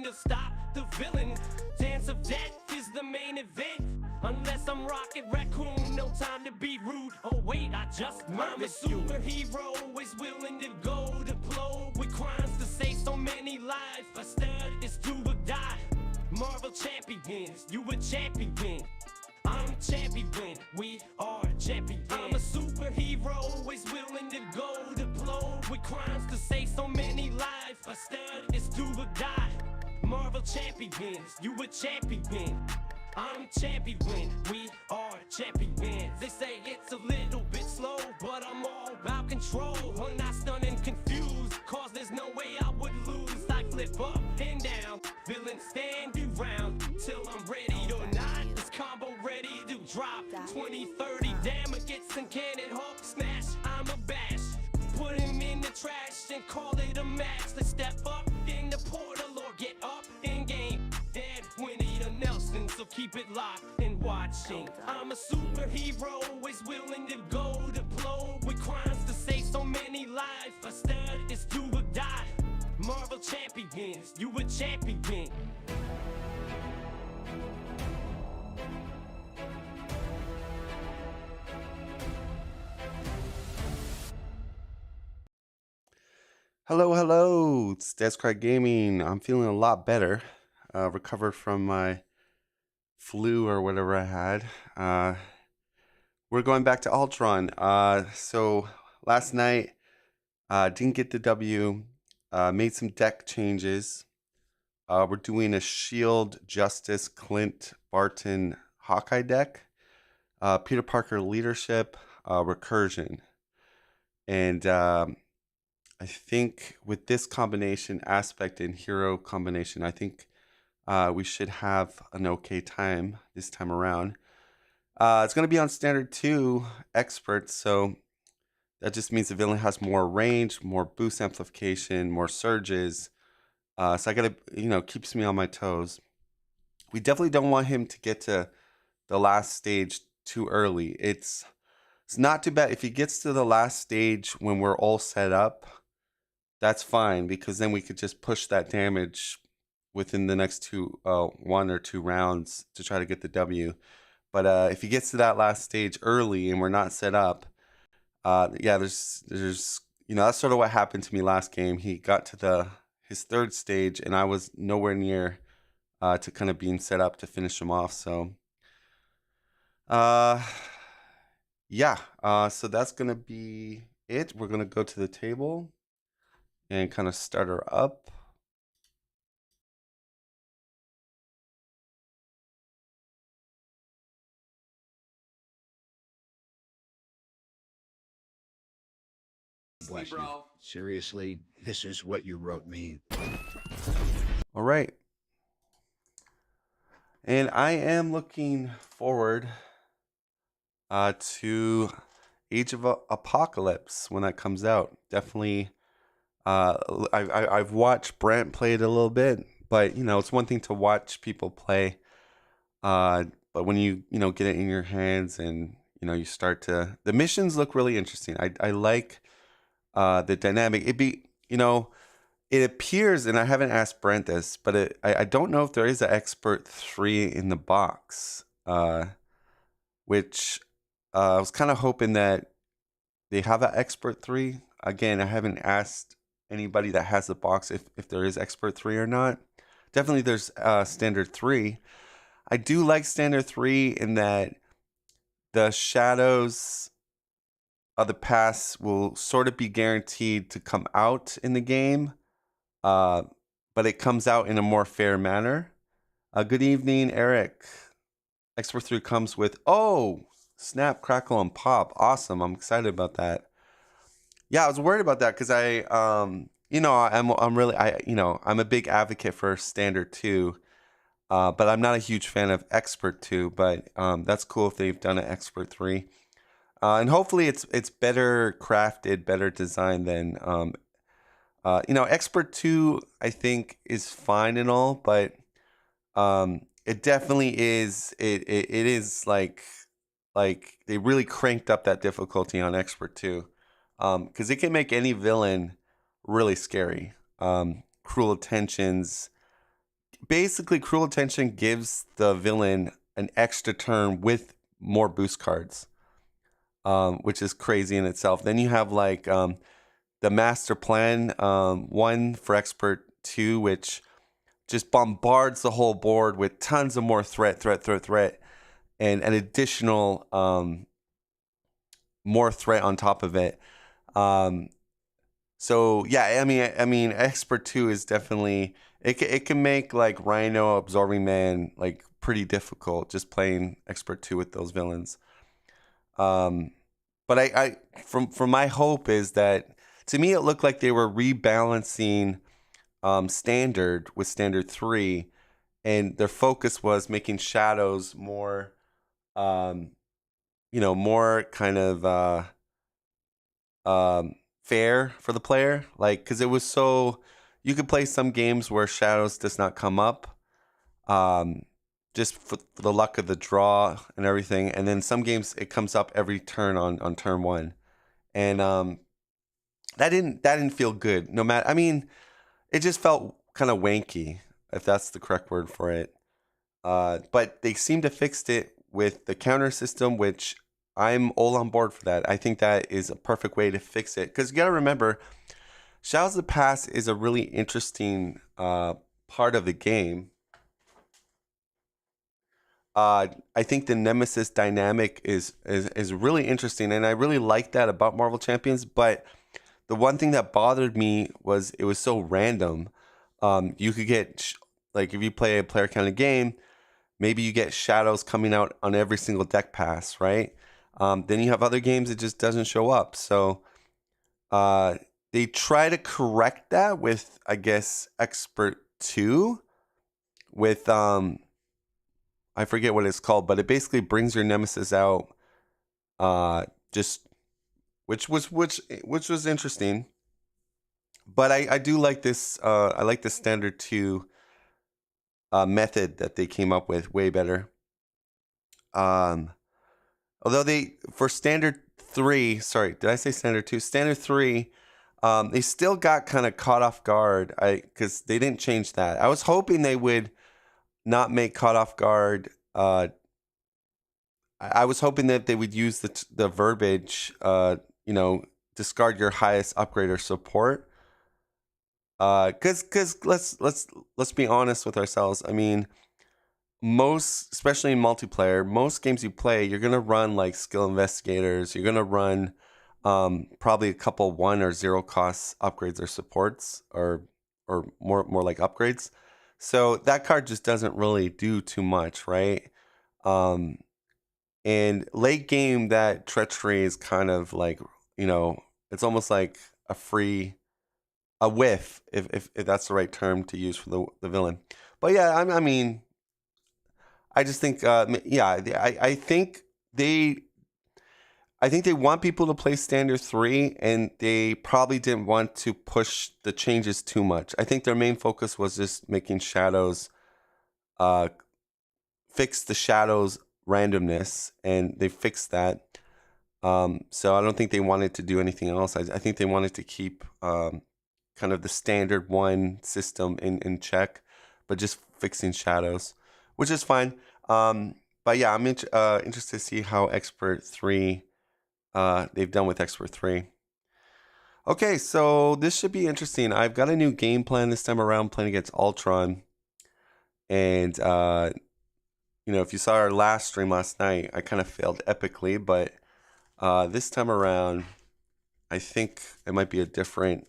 To stop the villain. Dance of death is the main event. Unless I'm Rocket Raccoon, no time to be rude. Oh wait, I'm a superhero, always willing to go to blow with crimes to save so many lives. A stud is do or die. Marvel champions, you a champion. I'm champion, we are champions. I'm a superhero, always willing to go to blow with crimes to save so many lives. A stud is do or die. Marvel champions, you a champion. I'm champion, we are champions. They say it's a little bit slow, but I'm all about control. I'm not stunned and confused, cause there's no way I would lose. I flip up and down, villain stand you round till I'm ready or not. This combo ready to drop 20, 30 damn it gets and cannon Hulk smash. I'm a bash, put him in the trash and call it a match. Let's step up in the portal or get up in game. Dead Winnie the Nelson, so keep it locked and watching. I'm a superhero, always willing to go to blow with crimes to save so many lives. A stud is do or die. Marvel champions, you a champion. Hello, it's Describe Gaming. I'm feeling a lot better. Recovered from my flu or whatever I had. We're going back to Ultron. So last night, didn't get the W. Made some deck changes. We're doing a Shield, Justice, Clint, Barton, Hawkeye deck. Peter Parker Leadership, Recursion. And I think with this combination, aspect and hero combination, I think we should have an okay time this time around. It's going to be on standard 2 expert, so that just means the villain has more range, more boost amplification, more surges. So I got to, keeps me on my toes. We definitely don't want him to get to the last stage too early. It's not too bad if he gets to the last stage when we're all set up. That's fine, because then we could just push that damage within the next 1 or 2 rounds to try to get the W. But if he gets to that last stage early and we're not set up, yeah, there's that's sort of what happened to me last game. He got to his 3rd stage and I was nowhere near to kind of being set up to finish him off. So yeah, so that's gonna be it. We're gonna go to the table and kind of start her up. Bless you. Seriously, this is what you wrote me. All right. And I am looking forward to Age of Apocalypse when that comes out. Definitely. I've watched Brent play it a little bit, but it's one thing to watch people play, but when you get it in your hands and you start to, the missions look really interesting. I like the dynamic. It appears, and I haven't asked Brent this, but I don't know if there is an Expert 3 in the box, which I was kind of hoping that they have an Expert 3. Again, I haven't asked anybody that has the box if there is Expert 3 or not. Definitely there's Standard 3. I do like Standard 3 in that the shadows of the past will sort of be guaranteed to come out in the game, but it comes out in a more fair manner. Good evening, Eric. Expert 3 comes with, snap, crackle, and pop. Awesome. I'm excited about that. Yeah, I was worried about that because I'm a big advocate for Standard 2, but I'm not a huge fan of Expert 2. But that's cool if they've done an Expert 3, and hopefully it's better crafted, better designed than Expert 2. I think is fine and all, but it definitely is. It is like they really cranked up that difficulty on Expert 2. Because it can make any villain really scary. Cruel Intentions, basically Cruel Intention gives the villain an extra turn with more boost cards, which is crazy in itself. Then you have like the Master Plan 1 for Expert 2, which just bombards the whole board with tons of more threat, and an additional more threat on top of it. So yeah, I mean, Expert 2 is definitely it can make like Rhino, Absorbing Man like pretty difficult just playing Expert 2 with those villains. But I from my hope is that, to me it looked like they were rebalancing Standard with Standard 3, and their focus was making Shadows more more kind of fair for the player, like, because it was so, you could play some games where Shadows does not come up, just for the luck of the draw and everything, and then some games it comes up every turn on turn 1, and that didn't feel good. No matter, I mean, it just felt kind of wanky, if that's the correct word for it. But they seem to fixed it with the counter system, which I'm all on board for that. I think that is a perfect way to fix it. Because you got to remember, Shadows of the Past is a really interesting part of the game. I think the Nemesis dynamic is really interesting, and I really like that about Marvel Champions. But the one thing that bothered me was it was so random. You could get, like, if you play a player counted game, maybe you get Shadows coming out on every single deck pass, right? Then you have other games it just doesn't show up. So they try to correct that with, I guess, Expert 2 with I forget what it's called, but it basically brings your Nemesis out, just which was interesting. But I do like this. I like the Standard 2 method that they came up with, way better. Although for Standard 3, sorry, did I say Standard 2? Standard 3, they still got kind of caught off guard, because they didn't change that. I was hoping they would not make caught off guard. I was hoping that they would use the verbiage, discard your highest upgrade or support. Because let's be honest with ourselves. I mean, especially in multiplayer, most games you play, you're gonna run like skill investigators. You're gonna run probably a couple 1 or 0 cost upgrades or supports, or more like upgrades. So that card just doesn't really do too much, right? And late game, that treachery is kind of like, it's almost like a whiff, if that's the right term to use for the villain. But yeah, I mean, I just think, I think they want people to play Standard 3, and they probably didn't want to push the changes too much. I think their main focus was just making Shadows, fix the Shadows randomness, and they fixed that. So I don't think they wanted to do anything else. I think they wanted to keep kind of the Standard 1 system in check, but just fixing Shadows, which is fine. But yeah, I'm interested to see how Expert 3, they've done with Expert 3. Okay, so this should be interesting. I've got a new game plan this time around, playing against Ultron. And, if you saw our last stream last night, I kind of failed epically. But this time around, I think it might be a different...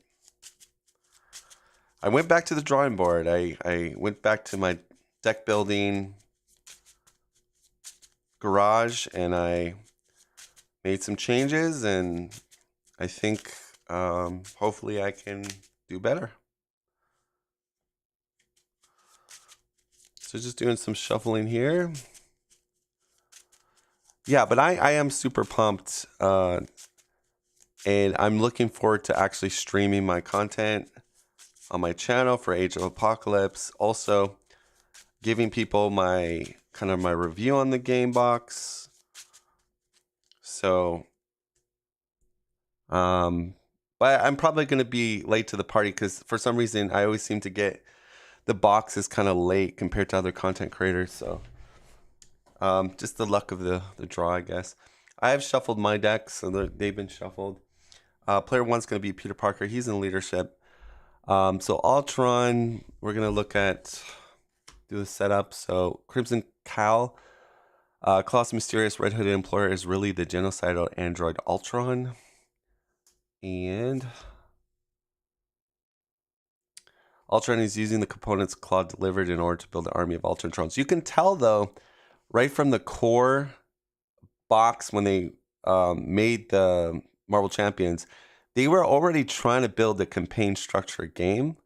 I went back to the drawing board. I went back to my deck building garage, and I made some changes, and I think hopefully I can do better. So just doing some shuffling here. Yeah, but I am super pumped, and I'm looking forward to actually streaming my content on my channel for Age of Apocalypse. Also giving people my review on the game box. So but I'm probably going to be late to the party, because for some reason I always seem to get the box is kind of late compared to other content creators. So just the luck of the draw, I guess. I have shuffled my decks, so they've been shuffled. Player 1's going to be Peter Parker. He's in leadership. So Ultron, we're going to look at, do the setup. So Crimson Cowl, Colossus Mysterious Red Hooded Employer is really the genocidal android Ultron. And Ultron is using the components Claude delivered in order to build an army of Ultratrons. You can tell, though, right from the core box when they made the Marvel Champions, they were already trying to build a campaign structure game.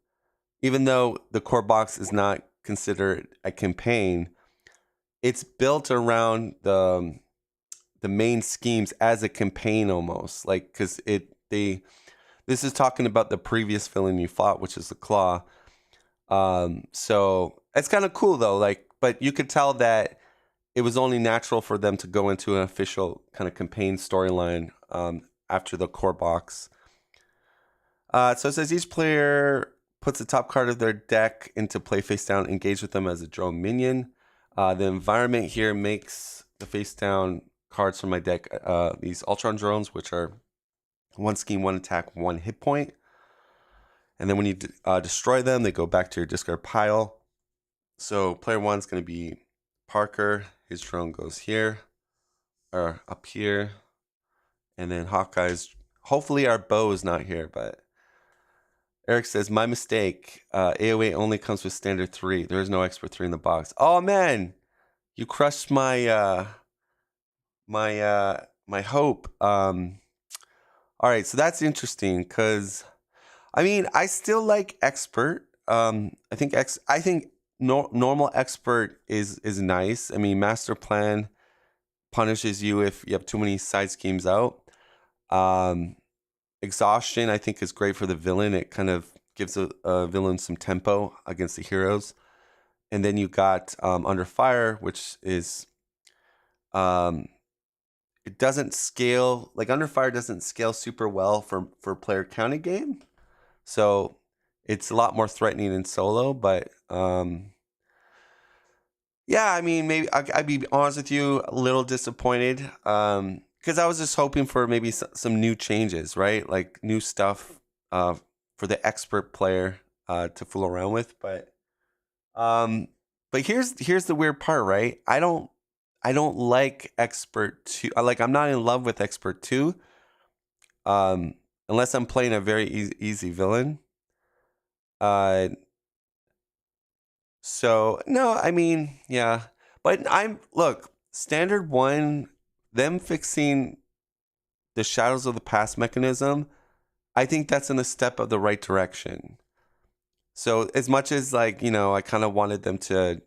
Even though the core box is not considered a campaign, it's built around the main schemes as a campaign almost. Like, because this is talking about the previous villain you fought, which is the Claw. So it's kind of cool though. Like, but you could tell that it was only natural for them to go into an official kind of campaign storyline after the core box. So it says each player puts the top card of their deck into play face down, engage with them as a drone minion. The environment here makes the face down cards from my deck these Ultron drones, which are 1 scheme, 1 attack, 1 hit point. And then when you destroy them, they go back to your discard pile. So player 1's going to be Parker. His drone goes here, or up here. And then Hawkeye's, hopefully our bow is not here, but Eric says, my mistake. AOA only comes with standard 3. There is no expert 3 in the box. Oh man, you crushed my my hope. All right, so that's interesting because, I mean, I still like expert. I think normal expert is nice. I mean, master plan punishes you if you have too many side schemes out. Exhaustion, I think, is great for the villain. It kind of gives a villain some tempo against the heroes. And then you got Under Fire, which is it doesn't scale, like Under Fire doesn't scale super well for player counting game. So it's a lot more threatening in solo, but yeah, I mean, maybe I'd be honest with you, a little disappointed because I was just hoping for maybe some new changes, right? Like new stuff for the expert player to fool around with. But here's the weird part, right? I don't like expert 2. I'm not in love with expert 2 unless I'm playing a very easy villain. So no, I mean, yeah, but look, standard 1, them fixing the Shadows of the Past mechanism, I think that's in a step of the right direction. So as much as I kind of wanted them to,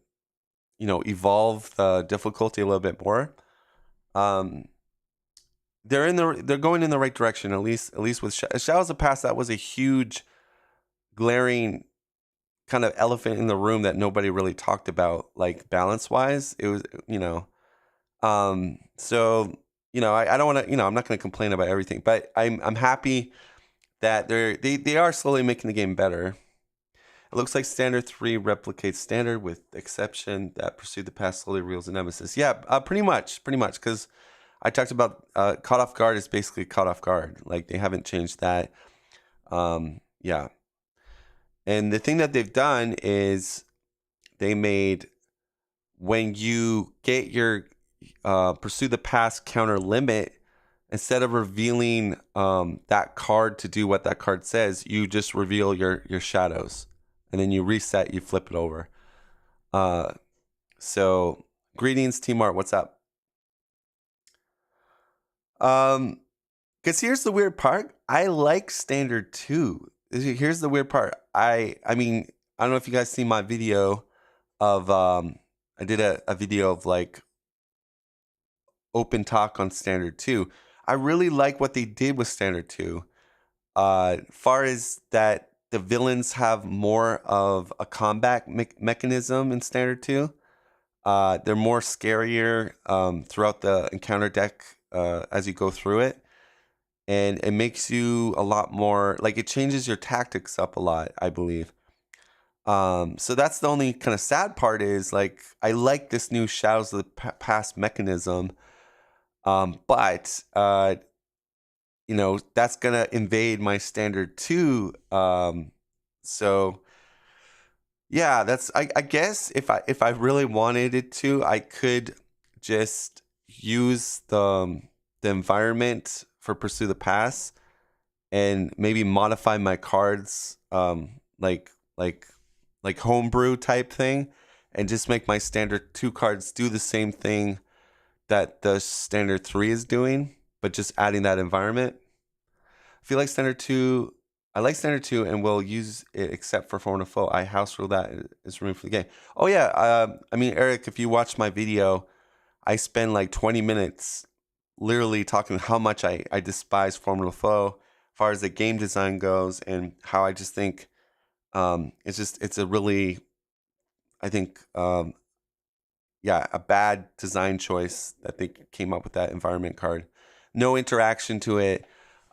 evolve the difficulty a little bit more, they're going in the right direction, at least with Shadows of the Past. That was a huge, glaring kind of elephant in the room that nobody really talked about, like balance wise. It was, so I don't want to, I'm not going to complain about everything, but I'm happy that they are slowly making the game better. It looks like standard 3 replicates standard with the exception that Pursue the Past slowly reveals a nemesis. Yeah, pretty much, because I talked about Caught Off Guard is basically Caught Off Guard. Like they haven't changed that. Yeah. And the thing that they've done is they made, when you get your Pursue the Past counter limit, instead of revealing that card to do what that card says, you just reveal your shadows. And then you reset, you flip it over. So, greetings, Team Art. What's up? Because here's the weird part. I like standard 2. Here's the weird part. I mean, I don't know if you guys see my video of I did a video of like open talk on standard 2. I really like what they did with standard 2. Far as that, the villains have more of a combat mechanism in standard 2. They're more scarier throughout the encounter deck as you go through it. And it makes you a lot more, like it changes your tactics up a lot, I believe. So that's the only kind of sad part is like I like this new Shadows of the Past mechanism, but that's gonna invade my standard 2. So yeah, that's I guess if I really wanted it to, I could just use the environment for Pursue the Pass and maybe modify my cards, like homebrew type thing, and just make my standard 2 cards do the same thing that the standard 3 is doing, but just adding that environment. I feel like standard 2. I like standard 2 and will use it except for Foreign Foe. I house rule that is removed from the game. Oh yeah, I mean Eric, if you watch my video, I spend like 20 minutes literally talking how much I despise Formula Foe as far as the game design goes, and how I just think it's a really, I think yeah, a bad design choice that they came up with that environment card. No interaction to it.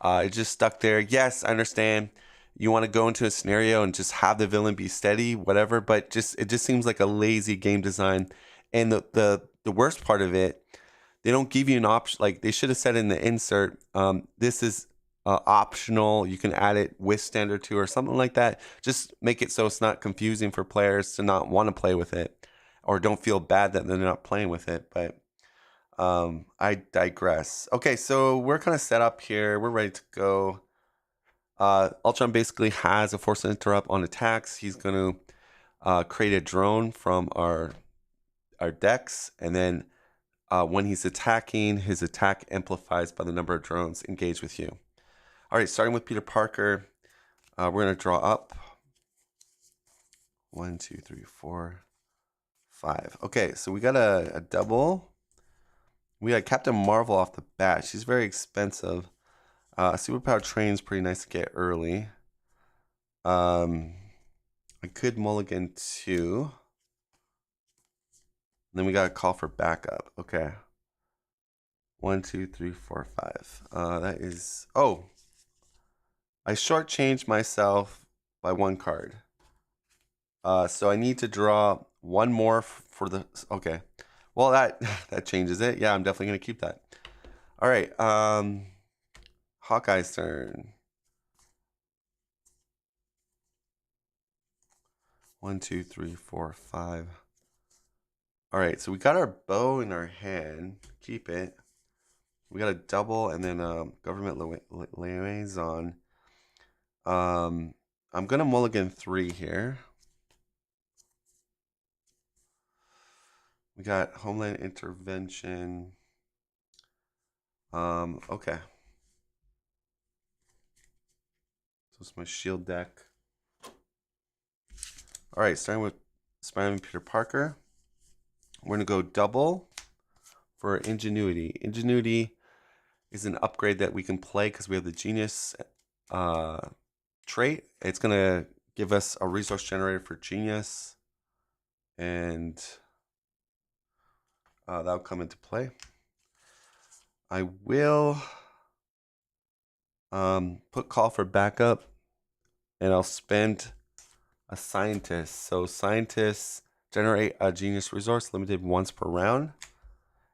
It just stuck there. Yes, I understand you want to go into a scenario and just have the villain be steady, whatever, but it just seems like a lazy game design. And the worst part of it, they don't give you an option. Like they should have said in the insert, this is optional. You can add it with standard 2 or something like that. Just make it so it's not confusing for players to not want to play with it, or don't feel bad that they're not playing with it. But I digress. Okay, so we're kind of set up here. We're ready to go. Ultron basically has a force interrupt on attacks. He's going to create a drone from our decks, and then when he's attacking, his attack amplifies by the number of drones engaged with you. All right, starting with Peter Parker, we're going to draw up 1, 2, 3, 4, 5. Okay, so we got a double. We got Captain Marvel off the bat. She's very expensive. Superpower Train's pretty nice to get early. I could mulligan 2. Then we got a call for backup. Okay. 1, 2, 3, 4, 5. That is... Oh! I shortchanged myself by 1 card. So I need to draw 1 more for the... Okay. Well, that changes it. Yeah, I'm definitely going to keep that. All right. Hawkeye's turn. 1, 2, 3, 4, 5. All right, so we got our bow in our hand. Keep it. We got a double and then government liaison. I'm gonna mulligan 3 here. We got Homeland Intervention. Okay. So it's my shield deck. All right, starting with Spider-Man Peter Parker. We're gonna go double for Ingenuity. Ingenuity is an upgrade that we can play because we have the Genius trait. It's gonna give us a resource generator for Genius, and that'll come into play. I will put call for backup, and I'll spend a scientist. So scientists generate a Genius resource limited once per round.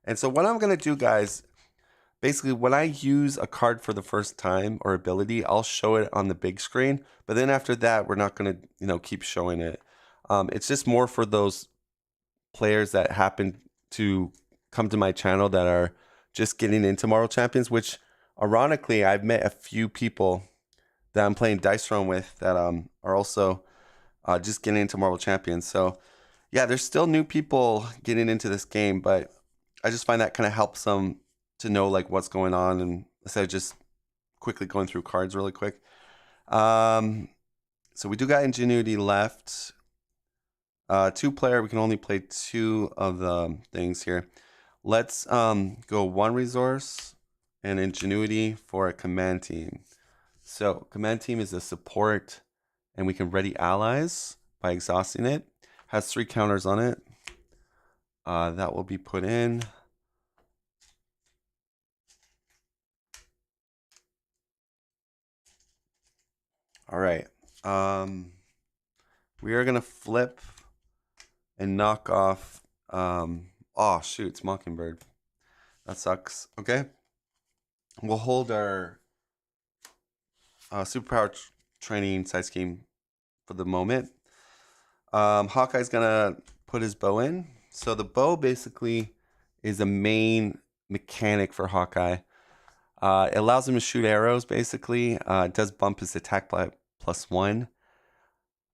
And so what I'm gonna do, guys, basically when I use a card for the first time or ability, I'll show it on the big screen. But then after that, we're not gonna keep showing it. It's just more for those players that happen to come to my channel that are just getting into Marvel Champions, which ironically I've met a few people that I'm playing Dice Throne with that are also just getting into Marvel Champions. So yeah, there's still new people getting into this game, but I just find that kind of helps them to know like what's going on, and instead of just quickly going through cards really quick. So we do got Ingenuity left. 2-player, we can only play 2 of the things here. Let's go 1 resource and Ingenuity for a command team. So command team is a support, and we can ready allies by exhausting it. Has 3 counters on it. That will be put in. All right. we are gonna flip and knock off. Oh shoot, it's Mockingbird. That sucks. Okay, we'll hold our superpower training side scheme for the moment. Hawkeye's gonna put his bow in. So the bow basically is a main mechanic for Hawkeye. It allows him to shoot arrows basically. It does bump his attack by +1.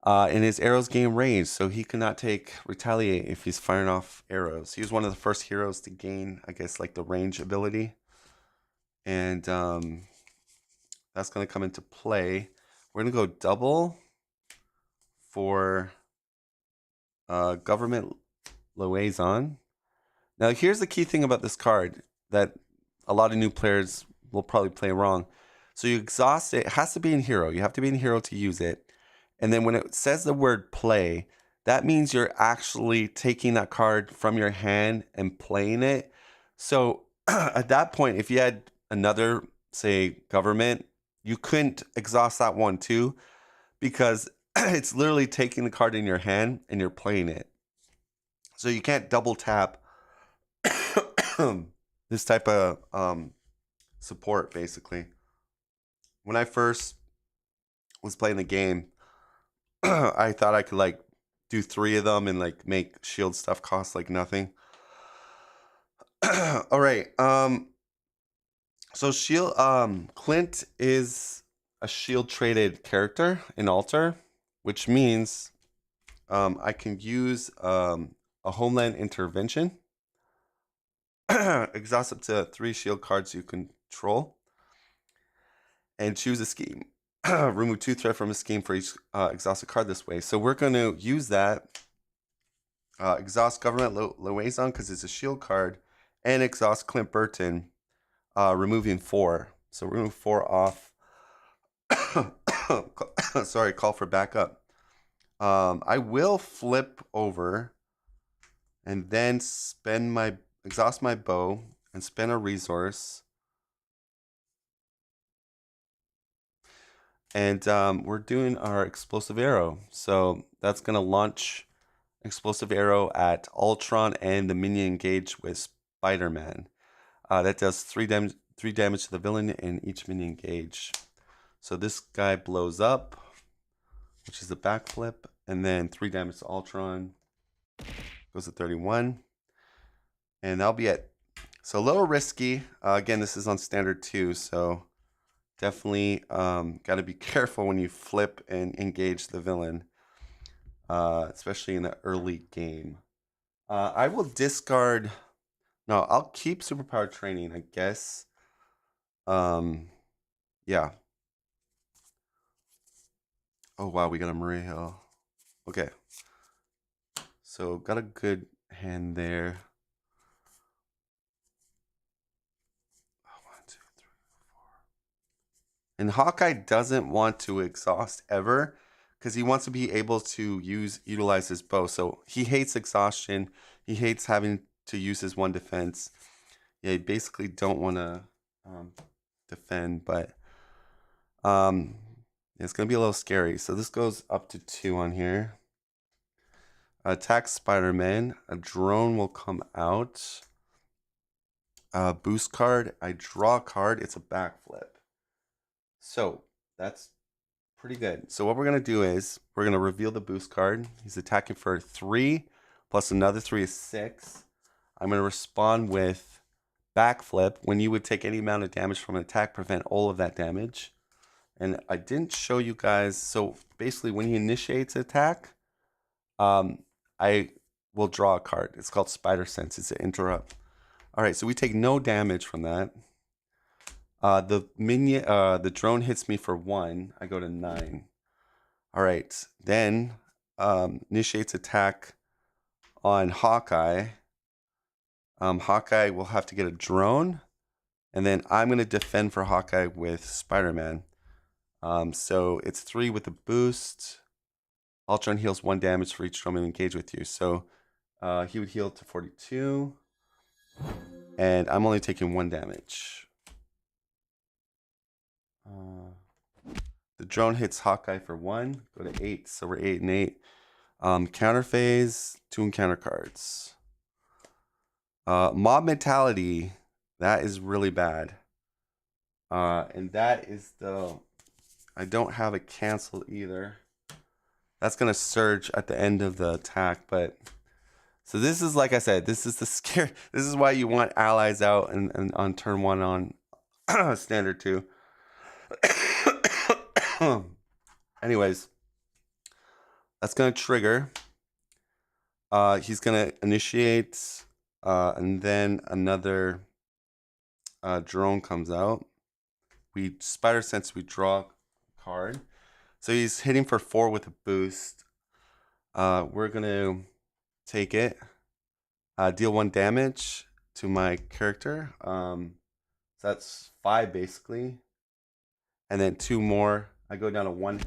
And his arrows gain range, so he cannot take retaliate if he's firing off arrows. He was one of the first heroes to gain, I guess, like the range ability. And that's going to come into play. We're going to go double for government liaison. Now, here's the key thing about this card that a lot of new players will probably play wrong. So you exhaust it. It has to be in hero. You have to be in hero to use it. And then when it says the word play, that means you're actually taking that card from your hand and playing it. So at that point, if you had another, say, government, you couldn't exhaust that one too, because it's literally taking the card in your hand and you're playing it. So you can't double tap this type of support, basically. When I first was playing the game, I thought I could like do 3 of them and like make shield stuff cost like nothing. All right. So shield Clint is a shield traded character in Alter, which means I can use a homeland intervention. Exhaust up to 3 shield cards you control and choose a scheme. Remove 2 threat from a scheme for each exhausted card this way. So we're going to use that. Exhaust Government Liaison because it's a shield card. And exhaust Clint Burton, removing 4. So remove 4 off. Sorry, call for backup. I will flip over and then exhaust my bow and spend a resource. And we're doing our explosive arrow. So that's going to launch explosive arrow at Ultron and the minion engage with Spider-Man. That does 3 damage to the villain and each minion engage. So this guy blows up, which is a backflip, and then 3 damage to Ultron. Goes to 31. And that'll be it. So a little risky. Again, this is on standard 2, so definitely got to be careful when you flip and engage the villain, especially in the early game. I will discard. No, I'll keep superpower training, I guess. Yeah. Oh, wow, we got a Maria Hill. Okay. So got a good hand there. And Hawkeye doesn't want to exhaust ever because he wants to be able to utilize his bow. So he hates exhaustion. He hates having to use his 1 defense. Yeah, he basically don't want to defend, but it's going to be a little scary. So this goes up to 2 on here. Attack Spider-Man. A drone will come out. Boost card. I draw a card. It's a backflip. So that's pretty good. So what we're going to do is we're going to reveal the boost card. He's attacking for 3 plus another 3 is 6. I'm going to respond with backflip. When you would take any amount of damage from an attack, prevent all of that damage. And I didn't show you guys. So basically when he initiates attack, I will draw a card. It's called Spider Sense. It's an interrupt. All right, so we take no damage from that. The drone hits me for 1. I go to 9. All right, then initiates attack on Hawkeye. Hawkeye will have to get a drone, and then I'm going to defend for Hawkeye with Spider-Man. So it's 3 with the boost. Ultron heals 1 damage for each drone engaged with you. So he would heal to 42, and I'm only taking 1 damage. The drone hits Hawkeye for 1. Go to 8. So we're 8 and 8. Counter phase, 2 encounter cards. Mob mentality, that is really bad. And that is the, I don't have it canceled either. That's gonna surge at the end of the attack, but so this is, like I said, this is the scare. This is why you want allies out and on turn 1 on standard 2. Anyways, that's gonna trigger. He's gonna initiate, and then another drone comes out. We spider sense. We draw a card. So he's hitting for 4 with a boost. We're gonna take it. Deal 1 damage to my character. So that's 5 basically, and then 2 more. I go down to 1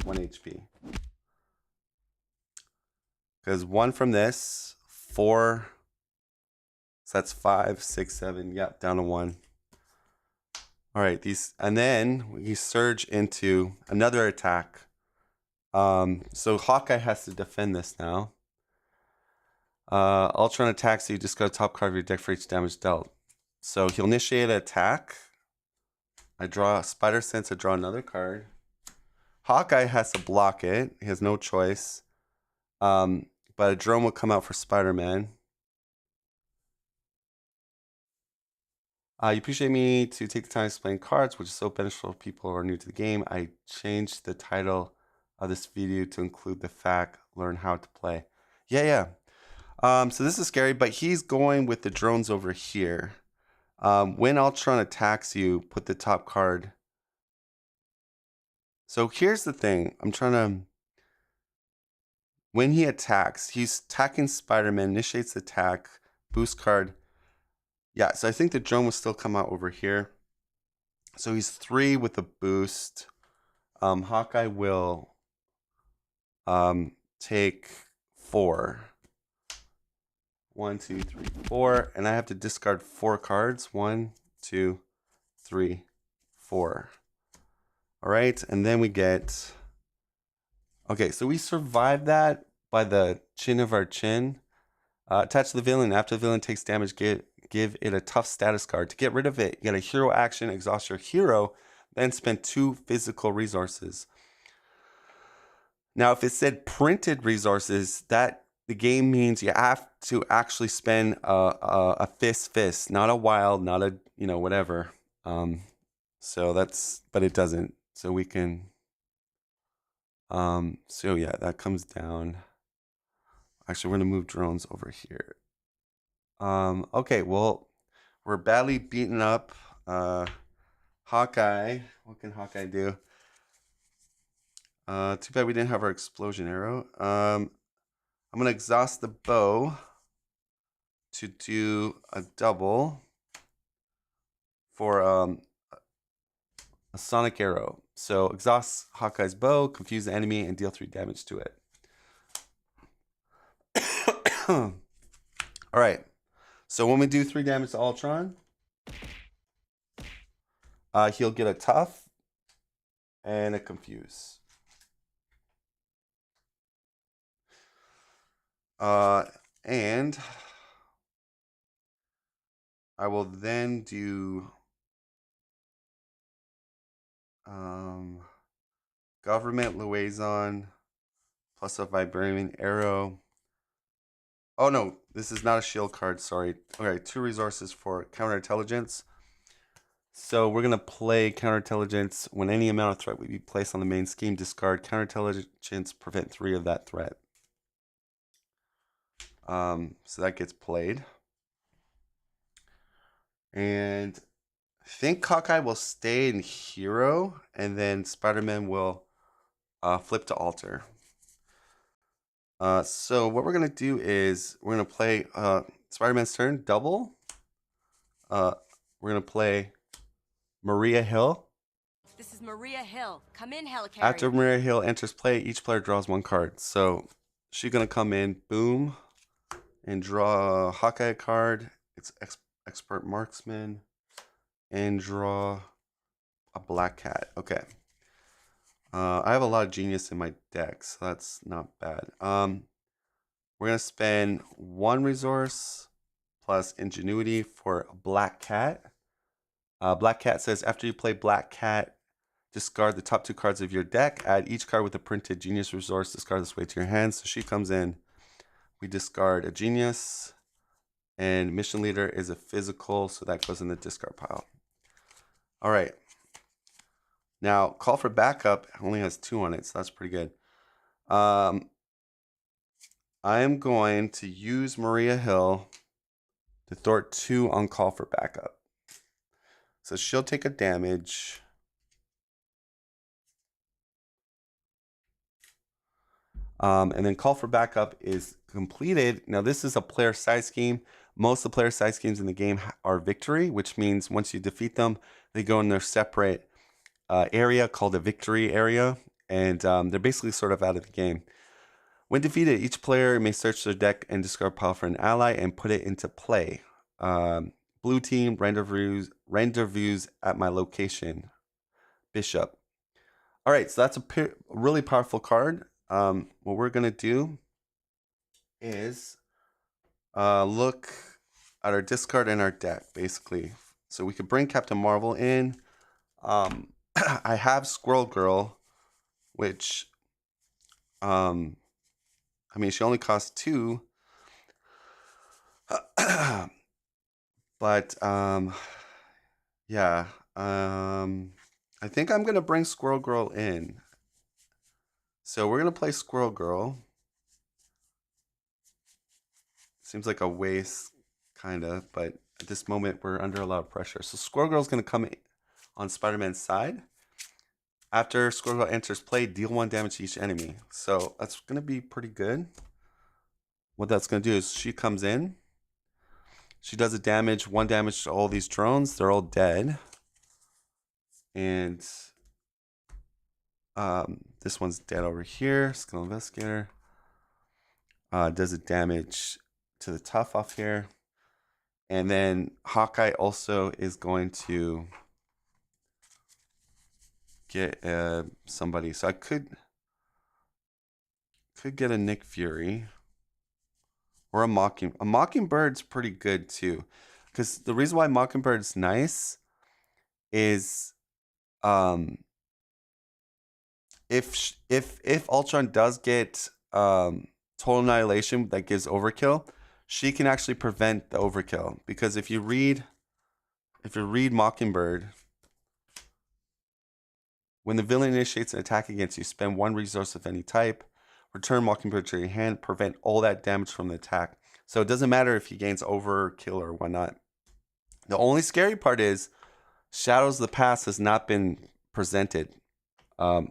HP. Because 1 from this, 4. So that's 5, 6, 7. Yep, down to 1. All right, these, and then we surge into another attack. So Hawkeye has to defend this now. Ultron attacks, so you discard the top card of your deck for each damage dealt. So he'll initiate an attack. I draw a spider sense, I draw another card. Hawkeye has to block it. He has no choice. But a drone will come out for Spider-Man. You appreciate me to take the time to explain cards, which is so beneficial for people who are new to the game. I changed the title of this video to include the fact, learn how to play. Yeah. So this is scary, but he's going with the drones over here. When Ultron attacks you, put the top card. So here's the thing. When he attacks, he's attacking Spider-Man, initiates the attack, boost card. Yeah, so I think the drone will still come out over here. So he's 3 with a boost. Hawkeye will take 4. 1, 2, 3, 4. And I have to discard 4 cards. 1, 2, 3, 4. All right, and then we get... Okay, so we survived that by the chin of our chin. Attach to the villain. After the villain takes damage, give it a tough status card. To get rid of it, you get a hero action, exhaust your hero, then spend 2 physical resources. Now, if it said printed resources, that the game means you have to actually spend a fist, not a wild, not a, whatever. So that's, but it doesn't. So we can, so yeah, that comes down. Actually, we're gonna move drones over here. Okay, well, we're badly beaten up. Hawkeye, what can Hawkeye do? Too bad we didn't have our explosion arrow. I'm gonna exhaust the bow to do a double for a sonic arrow. So exhaust Hawkeye's bow, confuse the enemy, and deal 3 damage to it. All right. So when we do 3 damage to Ultron, he'll get a tough and a confuse. And I will then do government liaison plus a vibranium arrow. Oh no, this is not a shield card, sorry. Okay, 2 resources for counterintelligence. So we're gonna play counterintelligence. When any amount of threat would be placed on the main scheme, discard counterintelligence, prevent 3 of that threat. So that gets played. And I think Hawkeye will stay in hero, and then Spider-Man will flip to alter. So what we're gonna do is we're gonna play Spider-Man's turn, double. We're gonna play Maria Hill. This is Maria Hill. Come in, Helicarrier. After Maria Hill enters play, each player draws 1 card. So she's gonna come in, boom, and draw a Hawkeye card. It's expert marksman, and draw a black cat. Okay. I have a lot of genius in my deck, so that's not bad. We're gonna spend 1 resource plus ingenuity for Black Cat. Black Cat says after you play Black Cat, discard the top 2 cards of your deck. Add each card with a printed genius resource. Discard this way to your hand. So she comes in. We discard a genius, and mission leader is a physical, so that goes in the discard pile. All right. Now, call for backup only has 2 on it, so that's pretty good. I am going to use Maria Hill to thwart 2 on call for backup. So she'll take a damage. And then call for backup is completed. Now, this is a player side scheme. Most of the player side schemes in the game are victory, which means once you defeat them, they go in their separate area called a victory area, and they're basically sort of out of the game. When defeated, each player may search their deck and discard pile for an ally and put it into play. Blue team rendezvous at my location. Bishop. All right, so that's a really powerful card. What we're gonna do is look at our discard and our deck, basically. So we could bring Captain Marvel in. I have Squirrel Girl, which, I mean, she only costs 2. But, yeah. I think I'm going to bring Squirrel Girl in. So we're going to play Squirrel Girl. Seems like a waste, kind of, but at this moment, we're under a lot of pressure. So Squirrel Girl is going to come on Spider-Man's side. After Squirrel Girl enters play, deal 1 damage to each enemy. So that's going to be pretty good. What that's going to do is she comes in. She does 1 damage to all these drones. They're all dead. And this one's dead over here. Skill Investigator. Does a damage to the tough off here. And then Hawkeye also is going to get somebody. So I could get a Nick Fury or a Mockingbird's pretty good too, because the reason why Mockingbird's nice is if Ultron does get total annihilation that gives overkill, she can actually prevent the overkill, because if you read Mockingbird, when the villain initiates an attack against you, spend 1 resource of any type, return Mockingbird to your hand, prevent all that damage from the attack. So it doesn't matter if he gains overkill or whatnot. The only scary part is Shadows of the Past has not been presented. I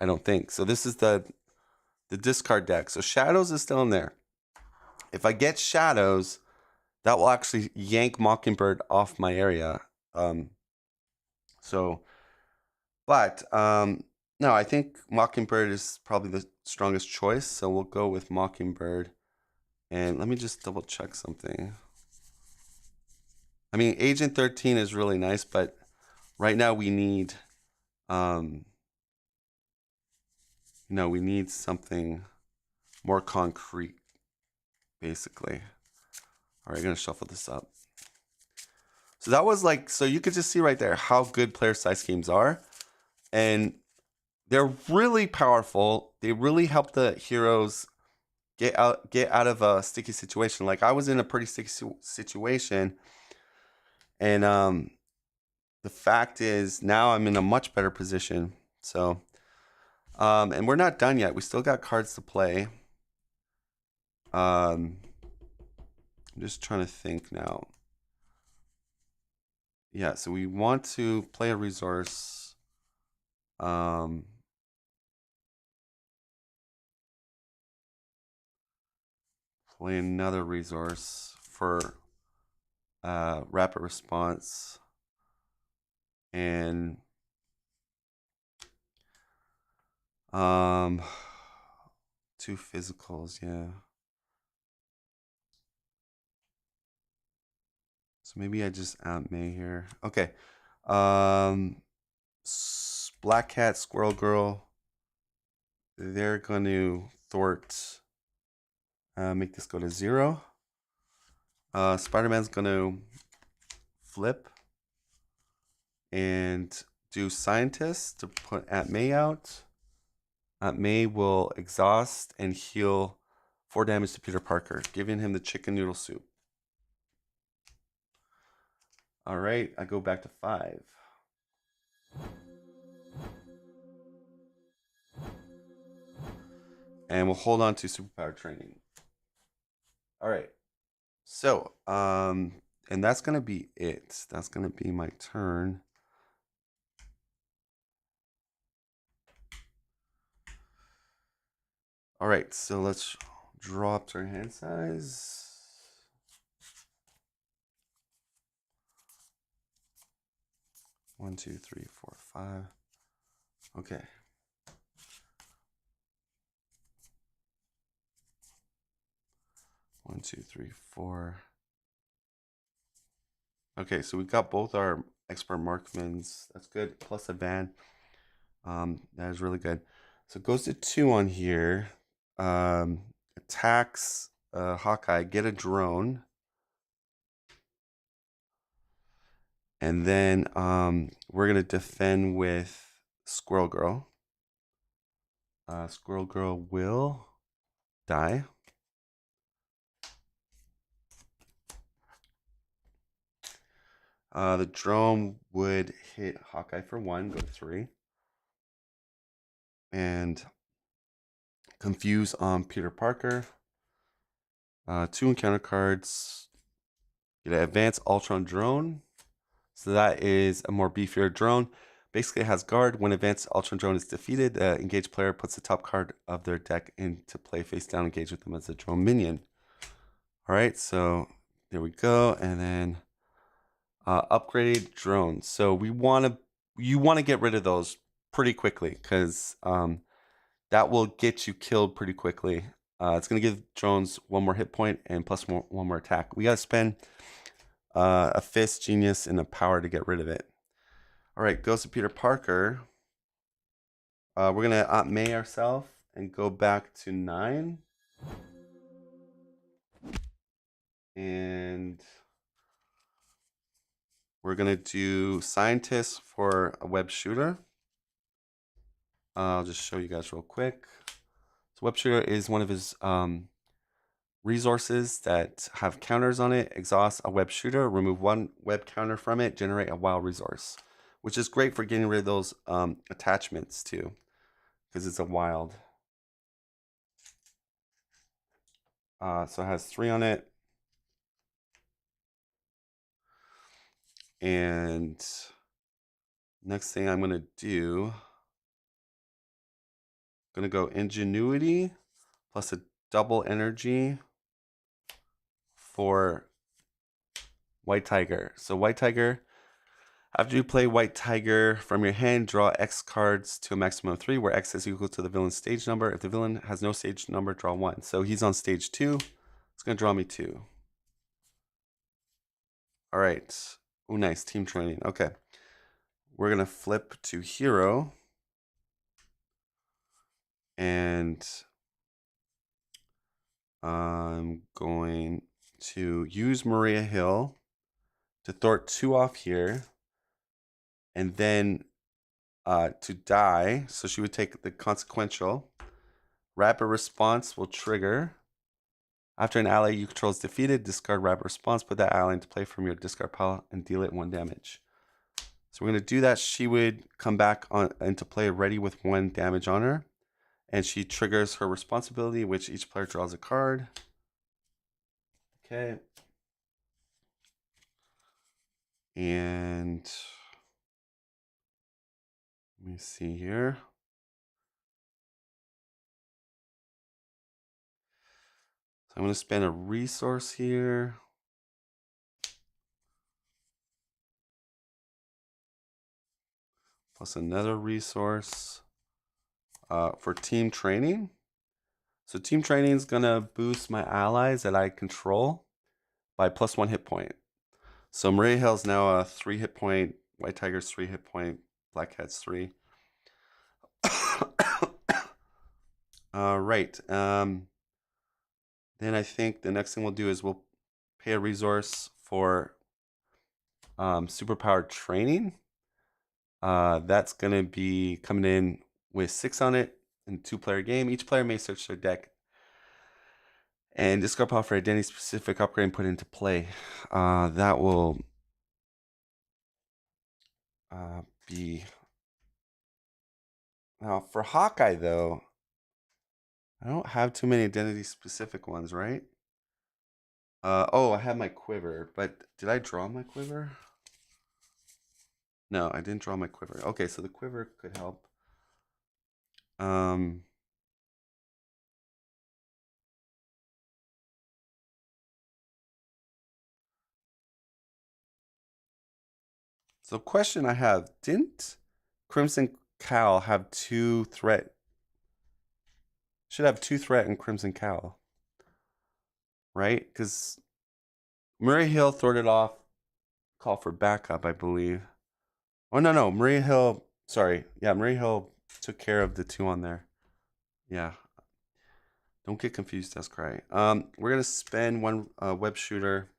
don't think. So this is the discard deck. So Shadows is still in there. If I get Shadows, that will actually yank Mockingbird off my area. No, I think Mockingbird is probably the strongest choice. So we'll go with Mockingbird. And let me just double check something. I mean, Agent 13 is really nice, but right now we need, we need something more concrete, basically. All right, I'm going to shuffle this up. So that was so you could just see right there how good player size schemes are. And they're really powerful. They really help the heroes get out of a sticky situation. Like, I was in a pretty sticky situation, and the fact is now I'm in a much better position. So, and we're not done yet. We still got cards to play. I'm just trying to think now. Yeah, so we want to play a resource. Play another resource for rapid response, and 2 physicals, yeah. So maybe I just May here. Okay. Black Cat, Squirrel Girl, they're going to thwart, make this go to 0. Spider-Man's going to flip and do Scientist to put Aunt May out. Aunt May will exhaust and heal 4 damage to Peter Parker, giving him the chicken noodle soup. All right, I go back to 5. And we'll hold on to superpower training. All right. So, and that's going to be it. That's going to be my turn. All right, so let's drop to our hand size. One, 2, 3, 4, 5. Okay. One, 2, 3, 4. Okay, so we've got both our expert marksmans. That's good. Plus a van. That is really good. So it goes to 2 on here. Attacks Hawkeye. Get a drone. And then we're gonna defend with Squirrel Girl. Squirrel Girl will die. The drone would hit Hawkeye for 1, go to 3. And confuse on Peter Parker. 2 encounter cards. Get an advanced Ultron drone. So that is a more beefier drone. Basically, it has guard. When advanced Ultron drone is defeated, the engaged player puts the top card of their deck into play face down, engage with them as a drone minion. All right, so there we go. And then upgraded drones. So you want to get rid of those pretty quickly because that will get you killed pretty quickly. It's going to give drones 1 more hit point and plus 1 more attack. We got to spend a fist, genius, and a power to get rid of it. All right, goes to Peter Parker. We're going to Aunt May ourselves and go back to 9. And we're going to do Scientist for a web shooter. I'll just show you guys real quick. So web shooter is one of his resources that have counters on it. Exhaust a web shooter, remove 1 web counter from it, generate a wild resource, which is great for getting rid of those attachments too, because it's a wild. So it has 3 on it. And next thing I'm going to do, I'm going to go Ingenuity plus a double energy for White Tiger. So White Tiger, after you play White Tiger from your hand, draw X cards to a maximum of 3, where X is equal to the villain's stage number. If the villain has no stage number, draw 1. So he's on stage 2. It's going to draw me 2. All right. Oh, nice. Team training. Okay. We're going to flip to hero. And I'm going to use Maria Hill to thwart 2 off here. And then to die. So she would take the consequential. Rapid response will trigger. After an ally you control is defeated, discard rapid response, put that ally into play from your discard pile and deal it 1 damage. So we're going to do that. She would come back into play ready with 1 damage on her. And she triggers her responsibility, which each player draws a card. Okay. And let me see here. I'm going to spend a resource here. Plus another resource for team training. So team training is going to boost my allies that I control by plus 1 hit point. So Maria Hill's now a 3 hit point. White Tiger's 3 hit point. Black Cat's 3. Right. Then I think the next thing we'll do is we'll pay a resource for superpowered training. That's going to be coming in with 6 on it in a 2-player game. Each player may search their deck and discard power for identity specific upgrade and put it into play. That will be... Now, for Hawkeye, though, I don't have too many identity specific ones, right? Oh, I have my quiver, but did I draw my quiver? No, I didn't draw my quiver. Okay, so the quiver could help. So question I have, didn't Crimson Cowl have 2 threat? Should have 2 threat in Crimson Cowl, right? Because Murray Hill thwarted off call for backup, I believe. Oh, no. Murray Hill, sorry. Yeah, Murray Hill took care of the 2 on there. Yeah. Don't get confused, that's correct. We're going to spend 1 web shooter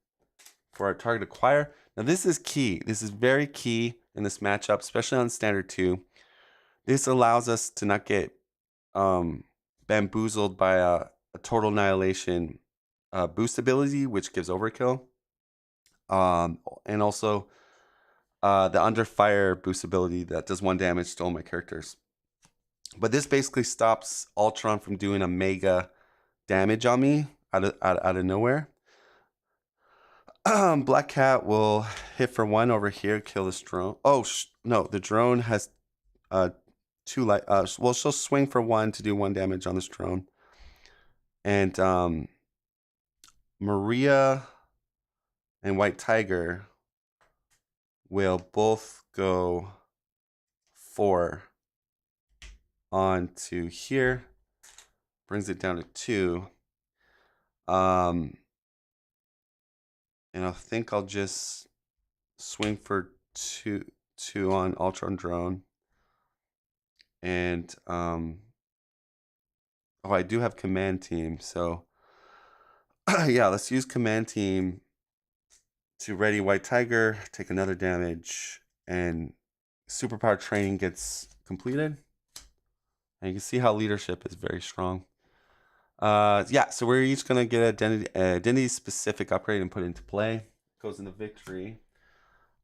for our target acquire. Now, this is key. This is very key in this matchup, especially on standard 2. This allows us to not get bamboozled by a total annihilation boost ability, which gives overkill. And also the under fire boost ability that does 1 damage to all my characters. But this basically stops Ultron from doing a mega damage on me out of nowhere. Black Cat will hit for 1 over here, kill this drone. Oh, no, the drone has 2 light. Well, she'll swing for 1 to do 1 damage on this drone. And Maria and White Tiger will both go 4 onto here. Brings it down to 2. And I think I'll just swing for 2 on Ultron drone. And oh, I do have command team, so yeah, let's use command team to ready White Tiger, take another damage, and superpower training gets completed. And you can see how leadership is very strong. Yeah, so we're each gonna get identity specific upgrade and put it into play. Goes into victory.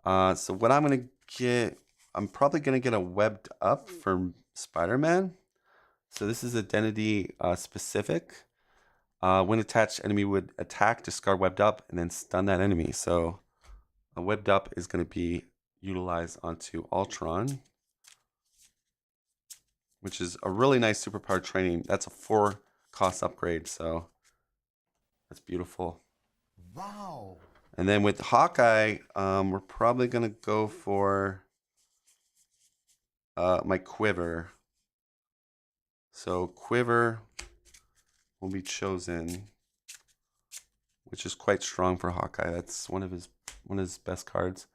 So what I'm gonna get, I'm probably gonna get a webbed up from Spider-Man. So this is identity specific. When attached, enemy would attack, discard webbed up, and then stun that enemy. So a webbed up is going to be utilized onto Ultron, which is a really nice superpower training. That's a 4 cost upgrade, so that's beautiful. Wow. And then with Hawkeye, we're probably going to go for my quiver. So quiver will be chosen, which is quite strong for Hawkeye. That's one of his best cards.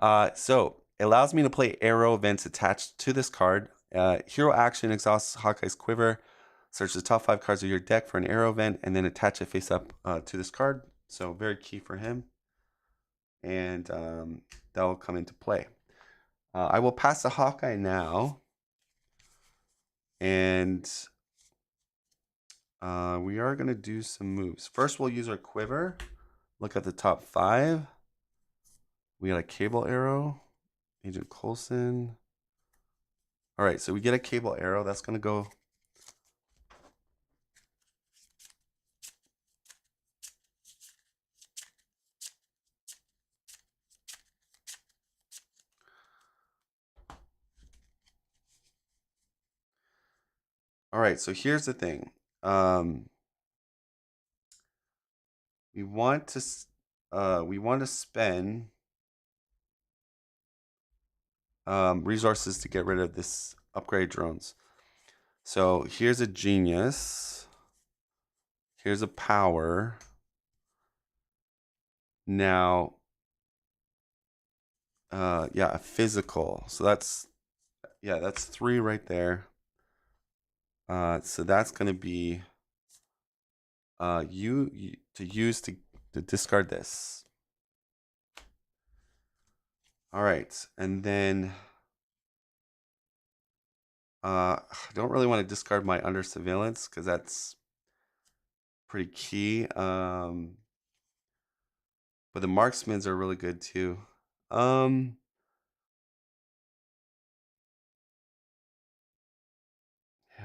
So it allows me to play arrow events attached to this card. Hero action exhausts Hawkeye's quiver. Search the top 5 cards of your deck for an arrow event and then attach it face up to this card. So very key for him. And that will come into play. I will pass the Hawkeye now. And we are going to do some moves. First, we'll use our quiver. Look at the top 5. We got a cable arrow. Agent Coulson. All right, so we get a cable arrow. That's going to go... All right, so here's the thing. We want to spend resources to get rid of this upgrade drones. So here's a genius. Here's a power. Now, yeah, a physical. So that's 3 right there. So that's going to be you to use to discard this. All right, and then I don't really want to discard my under surveillance because that's pretty key. But the marksmans are really good too. Yeah,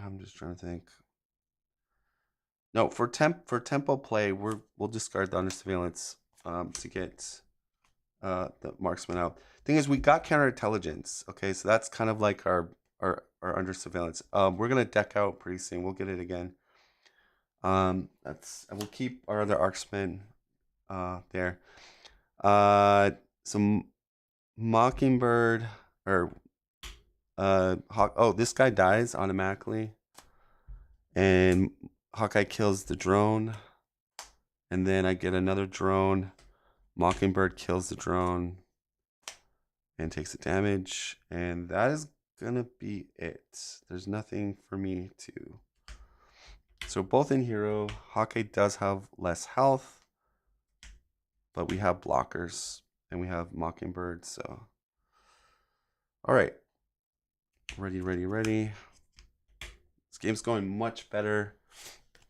I'm just trying to think. No, for tempo play, we'll discard the under surveillance to get the marksman out. Thing is, we got counterintelligence. Okay, so that's kind of like our under surveillance. We're gonna deck out pretty soon. We'll get it again. That's and we'll keep our other arcsman there. Some Mockingbird or Hawk. Oh, this guy dies automatically, and Hawkeye kills the drone, and then I get another drone. Mockingbird kills the drone and takes the damage, and that is gonna be it. There's nothing for me to. So both in hero, Hawkeye does have less health, but we have blockers and we have Mockingbird. So, all right, ready. This game's going much better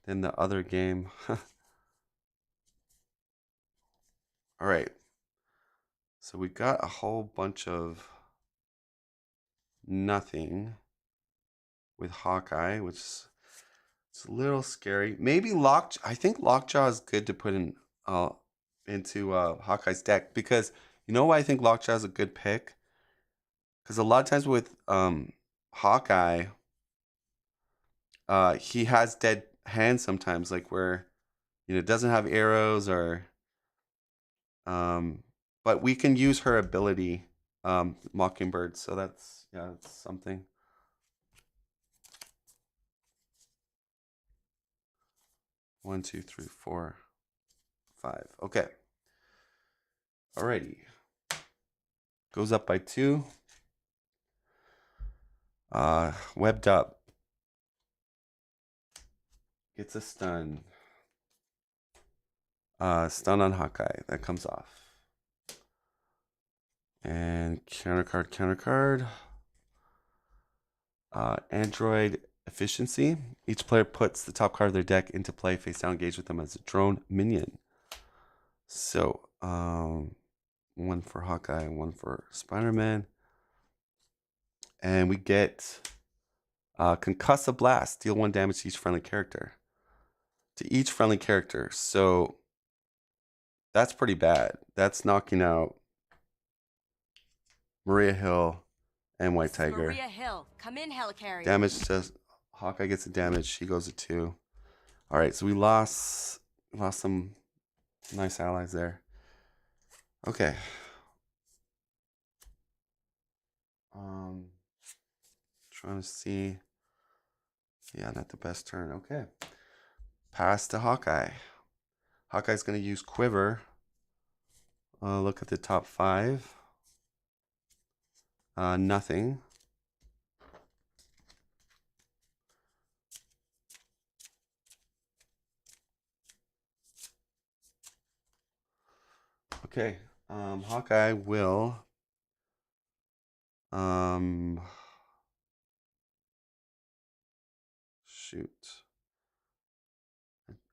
than the other game. All right. So we got a whole bunch of nothing with Hawkeye, which is it's a little scary. Maybe I think Lockjaw is good to put in into Hawkeye's deck because you know why I think Lockjaw is a good pick? Because a lot of times with Hawkeye, he has dead hands sometimes, like where it doesn't have arrows or but we can use her ability, Mockingbird. So that's something. One, two, three, four, five. Okay. Alrighty. Goes up by 2. Webbed up. Gets a stun. Stun on Hawkeye. That comes off. And counter card. Android efficiency. Each player puts the top card of their deck into play face down, engage with them as a drone minion. So, one for Hawkeye and one for Spider-Man. And we get Concussive Blast. Deal 1 damage to each friendly character. So, that's pretty bad. That's knocking out Maria Hill and White Tiger. Maria Hill, come in, helicarrier. Damage to Hawkeye gets a damage. She goes to 2. All right, so we lost some nice allies there. Okay. Trying to see. Yeah, not the best turn. Okay. Pass to Hawkeye. Hawkeye's going to use Quiver. Look at the top 5. Nothing. Okay. Hawkeye will shoot.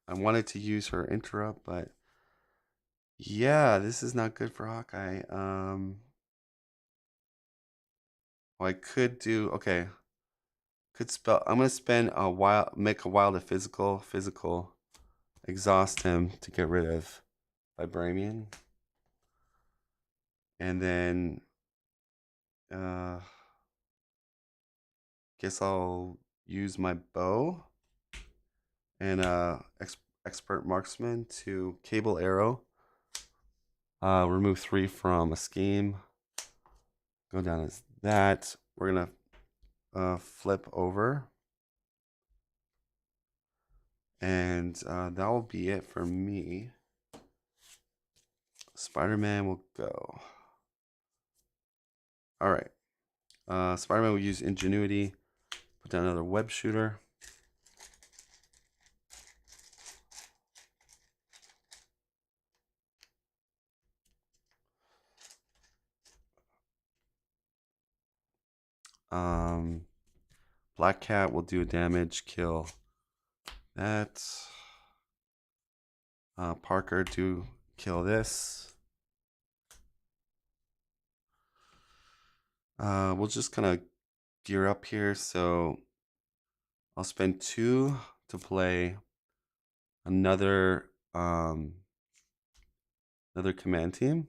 I wanted to use her interrupt, but yeah, this is not good for Hawkeye. Well, I could do okay. I'm gonna spend a while, make a wild a physical, exhaust him to get rid of Vibranium, and then guess I'll use my bow and expert marksman to cable arrow. Remove 3 from a scheme. Go down as that. We're gonna flip over, and that will be it for me. Spider-Man will go. All right. Spider-Man will use ingenuity. Put down another web shooter. Black Cat will do damage, kill that. Parker do kill this. We'll just kind of gear up here. So I'll spend 2 to play another another command team.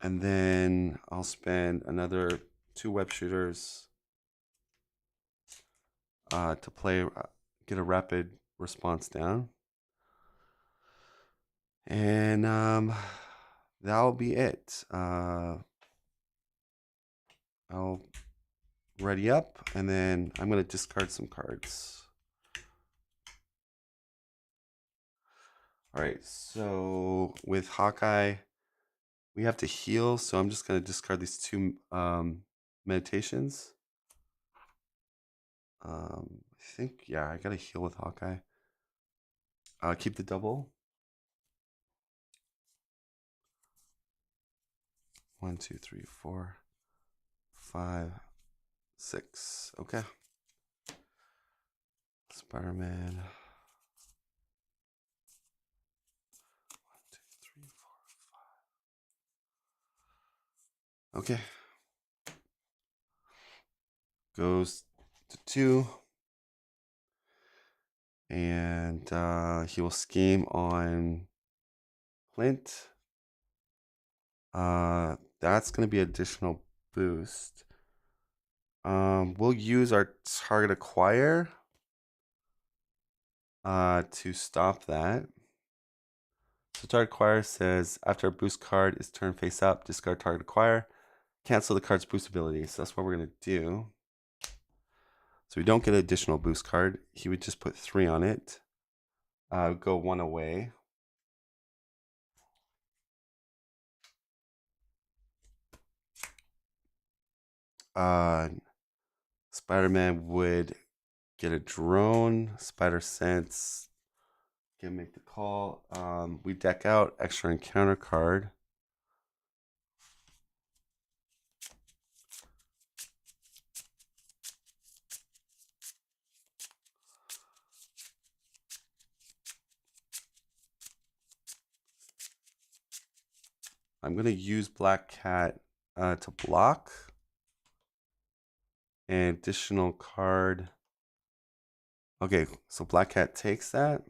And then I'll spend another 2 web shooters to play, get a rapid response down. And that'll be it. I'll ready up, and then I'm going to discard some cards. All right, so with Hawkeye, we have to heal, so I'm just going to discard these 2 meditations. I think, yeah, I got to heal with Hawkeye. Keep the double. 1, 2, 3, 4, 5, 6. Okay. Spider-Man. 1, 2, 3, 4, 5. Okay. Goes to 2. And he will scheme on Clint. That's going to be additional boost. We'll use our target acquire to stop that. So target acquire says after a boost card is turned face up, discard target acquire, cancel the card's boost ability. So that's what we're going to do. So we don't get an additional boost card. He would just put 3 on it. Go 1 away. Spider-Man would get a drone. Spider Sense can make the call. We deck out extra encounter card. I'm going to use Black Cat to block. An additional card. Okay, so Black Cat takes that.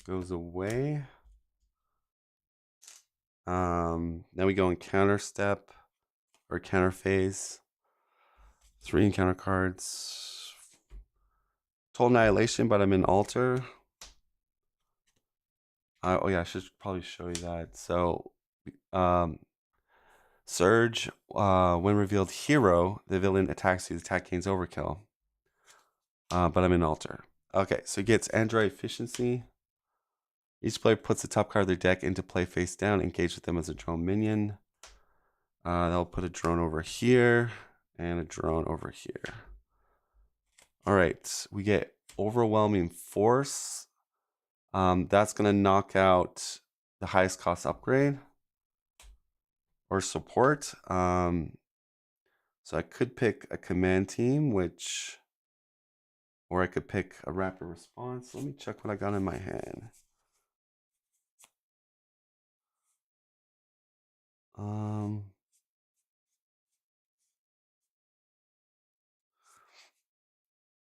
Goes away. Then we go in counter step or counter phase. 3 encounter cards. Total Annihilation, but I'm in altar. Oh yeah, I should probably show you that. So, Surge, when revealed hero, the villain attacks you. The attack gains overkill. But I'm in altar. Okay, so he gets Android efficiency. Each player puts the top card of their deck into play face down. Engage with them as a drone minion. They'll put a drone over here and a drone over here. All right, we get Overwhelming Force. That's going to knock out the highest cost upgrade or support. So I could pick a command team, or I could pick a rapid response. Let me check what I got in my hand.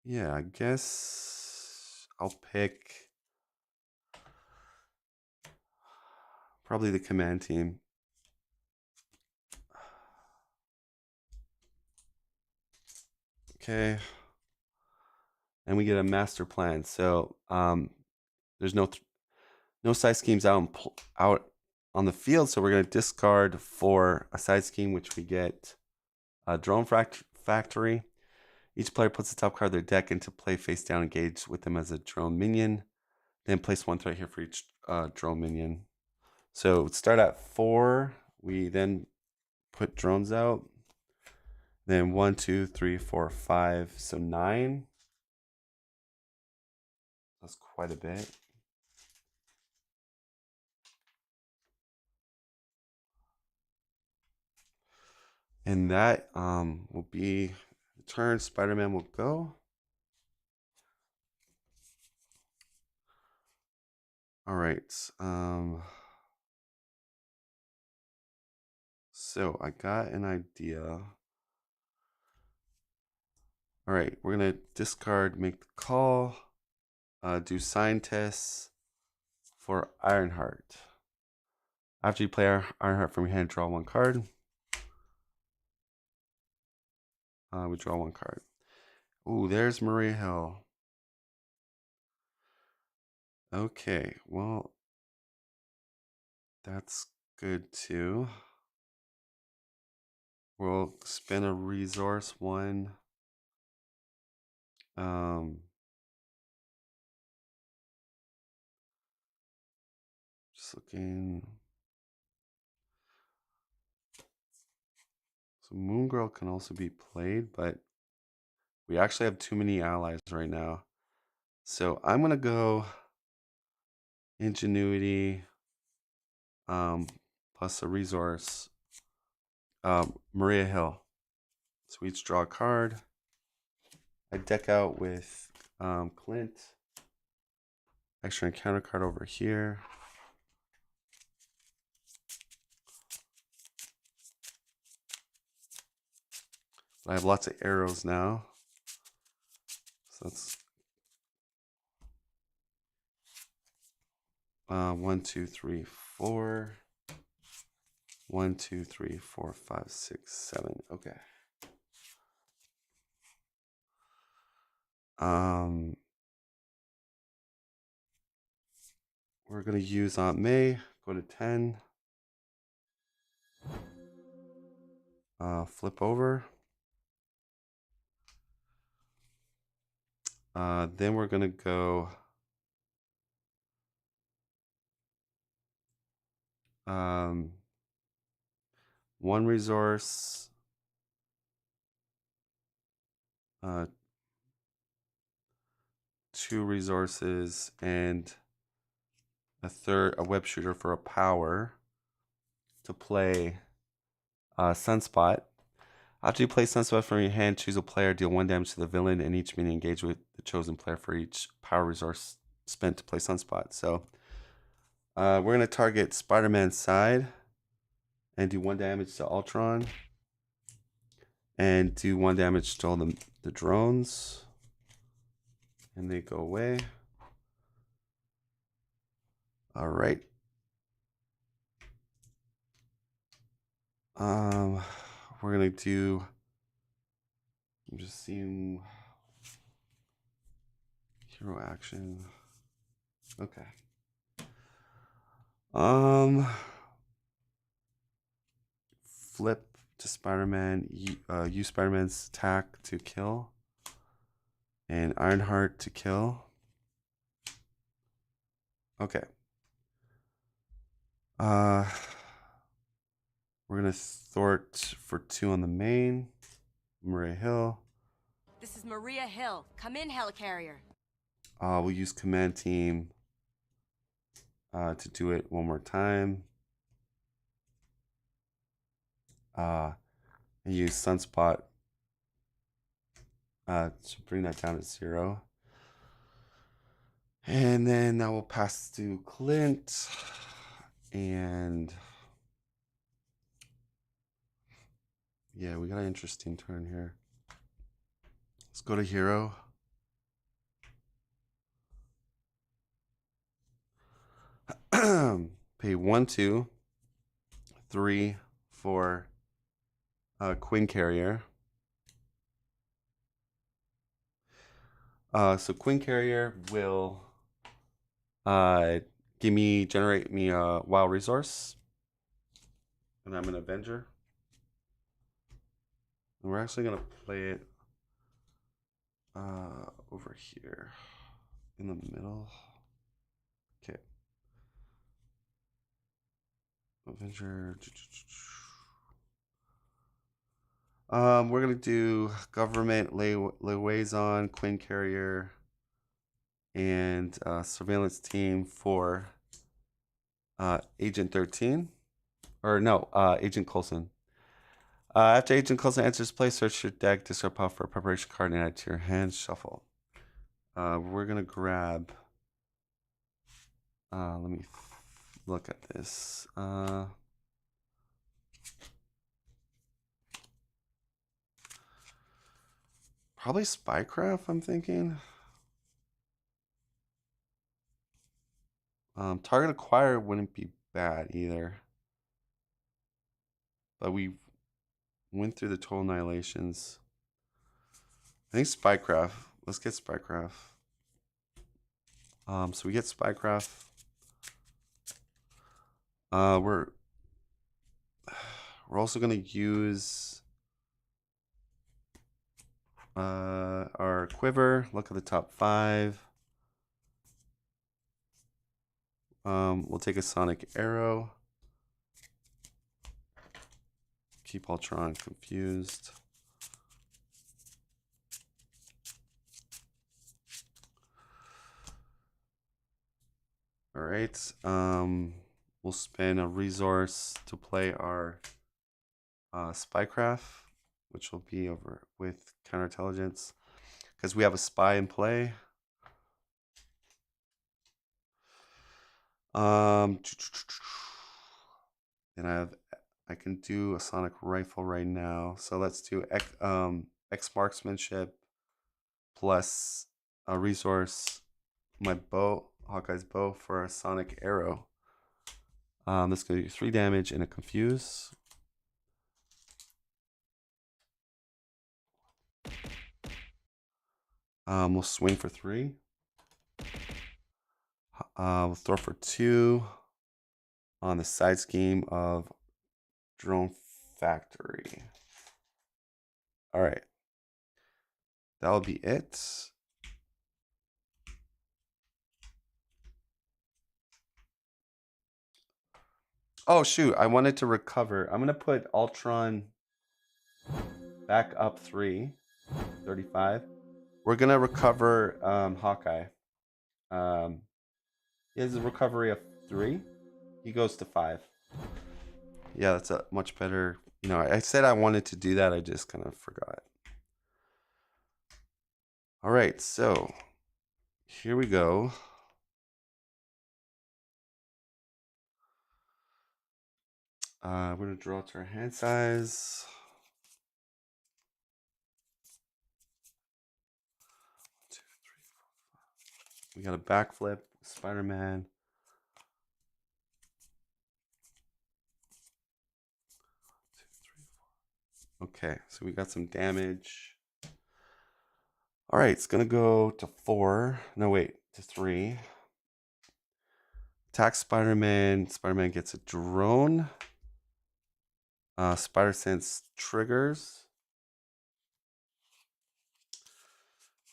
Yeah, I guess I'll pick probably the command team. Okay. And we get a master plan. So there's no side schemes out on the field. So we're going to discard for a side scheme, which we get a drone factory. Each player puts the top card of their deck into play face down, engage with them as a drone minion. Then place 1 threat here for each drone minion. So start at 4. We then put drones out. Then 1, 2, 3, 4, 5. So 9. That's quite a bit. And that will be the turn Spider-Man will go. All right. So I got an idea. All right, we're gonna discard, make the call, do sign tests for Ironheart. After you play Ironheart from your hand, draw one card. We draw one card. Ooh, there's Maria Hill. Okay, well, that's good too. We'll spend a resource one. Just looking. So Moon Girl can also be played, but we actually have too many allies right now. So I'm gonna go Ingenuity, plus a resource. Maria Hill. So we each draw a card. I deck out with Clint. Extra encounter card over here. I have lots of arrows now. So that's 1, 2, 3, 4. 1, 2, 3, 4, 5, 6, 7. Okay. We're gonna use Aunt May. Go to 10. Flip over. Then we're gonna go one resource, 2 resources, and a web shooter for a power to play Sunspot. After you play Sunspot from your hand, choose a player, deal 1 damage to the villain, and each minion engage with the chosen player for each power resource spent to play Sunspot. So we're going to target Spider-Man's side and do 1 damage to Ultron. And do 1 damage to all the drones. And they go away. All right. We're going to do... I'm just seeing... Hero action. Okay. Flip to Spider-Man. Use Spider-Man's attack to kill. And Ironheart to kill. Okay. We're gonna thwart for 2 on the main. Maria Hill. This is Maria Hill. Come in, helicarrier. We'll use command team to do it one more time. And use Sunspot to bring that down to 0. And then that will pass to Clint. And yeah, we got an interesting turn here. Let's go to hero. Pay 1, 2, 3, 4. Queen Carrier. So Queen Carrier will generate me a wild resource. And I'm an Avenger. And we're actually gonna play it over here in the middle. Okay. Avenger. We're gonna do government liaison, Queen Carrier, and surveillance team for Agent 13. Or no, Agent Coulson. After Agent Coulson enters play, search your deck, discard pile for a preparation card, and add to your hand. Shuffle. We're gonna grab. Let me look at this. Probably Spycraft, I'm thinking. Target acquire wouldn't be bad either. But we went through the total annihilations. I think Spycraft. Let's get Spycraft. So we get Spycraft. We're also gonna use our quiver. Look at the top 5. We'll take a sonic arrow. Keep Ultron confused. All right. We'll spend a resource to play our Spycraft, which will be over with counterintelligence, because we have a spy in play. And I can do a sonic rifle right now. So let's do X marksmanship plus a resource, my bow, Hawkeye's bow, for a sonic arrow. That's gonna do 3 damage and a confuse. We'll swing for 3. We'll throw for 2 on the side scheme of Drone Factory. All right. That'll be it. Oh, shoot. I wanted to recover. I'm going to put Ultron back up 35. We're going to recover Hawkeye. He has a recovery of 3. He goes to 5. Yeah, that's a much better. You know, I said I wanted to do that. I just kind of forgot. All right, so here we go. We're going to draw to our hand size. 1, 2, 3, 4, 5. We got a backflip, Spider-Man. 1, 2, 3, 4. Okay, so we got some damage. All right, it's going to go to 4. No, wait, to 3. Attack Spider-Man. Spider-Man gets a drone. Spider Sense triggers.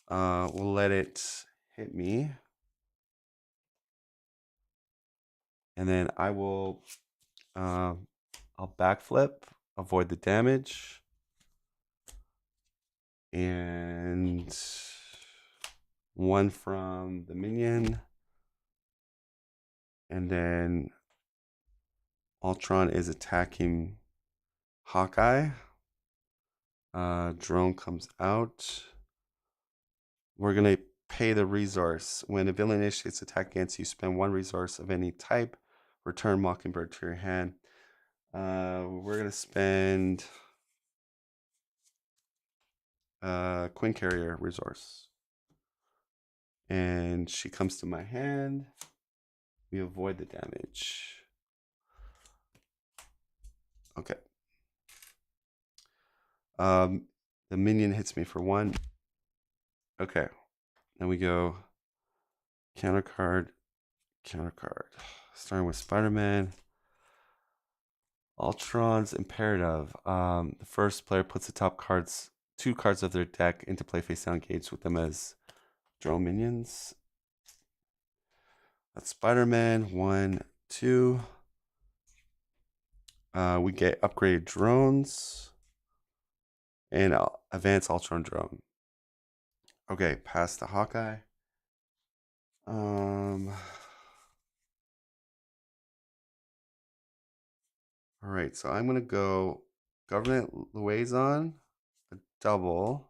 We'll let it hit me. And then I will, I'll backflip, avoid the damage. And 1 from the minion. And then Ultron is attacking Hawkeye. Drone comes out. We're going to pay the resource. When a villain initiates attack against you, spend 1 resource of any type. Return Mockingbird to your hand. We're going to spend Queen Carrier resource. And she comes to my hand. We avoid the damage. Okay. The minion hits me for 1. Okay. Then we go counter card, counter card. Starting with Spider-Man. Ultron's Imperative. The first player puts the top 2 cards of their deck into play face down, engaged with them as drone minions. That's Spider-Man. 1, 2. We get upgraded drones and advanced Ultron drone. Okay, pass the Hawkeye. All right, so I'm gonna go government liaison, a double,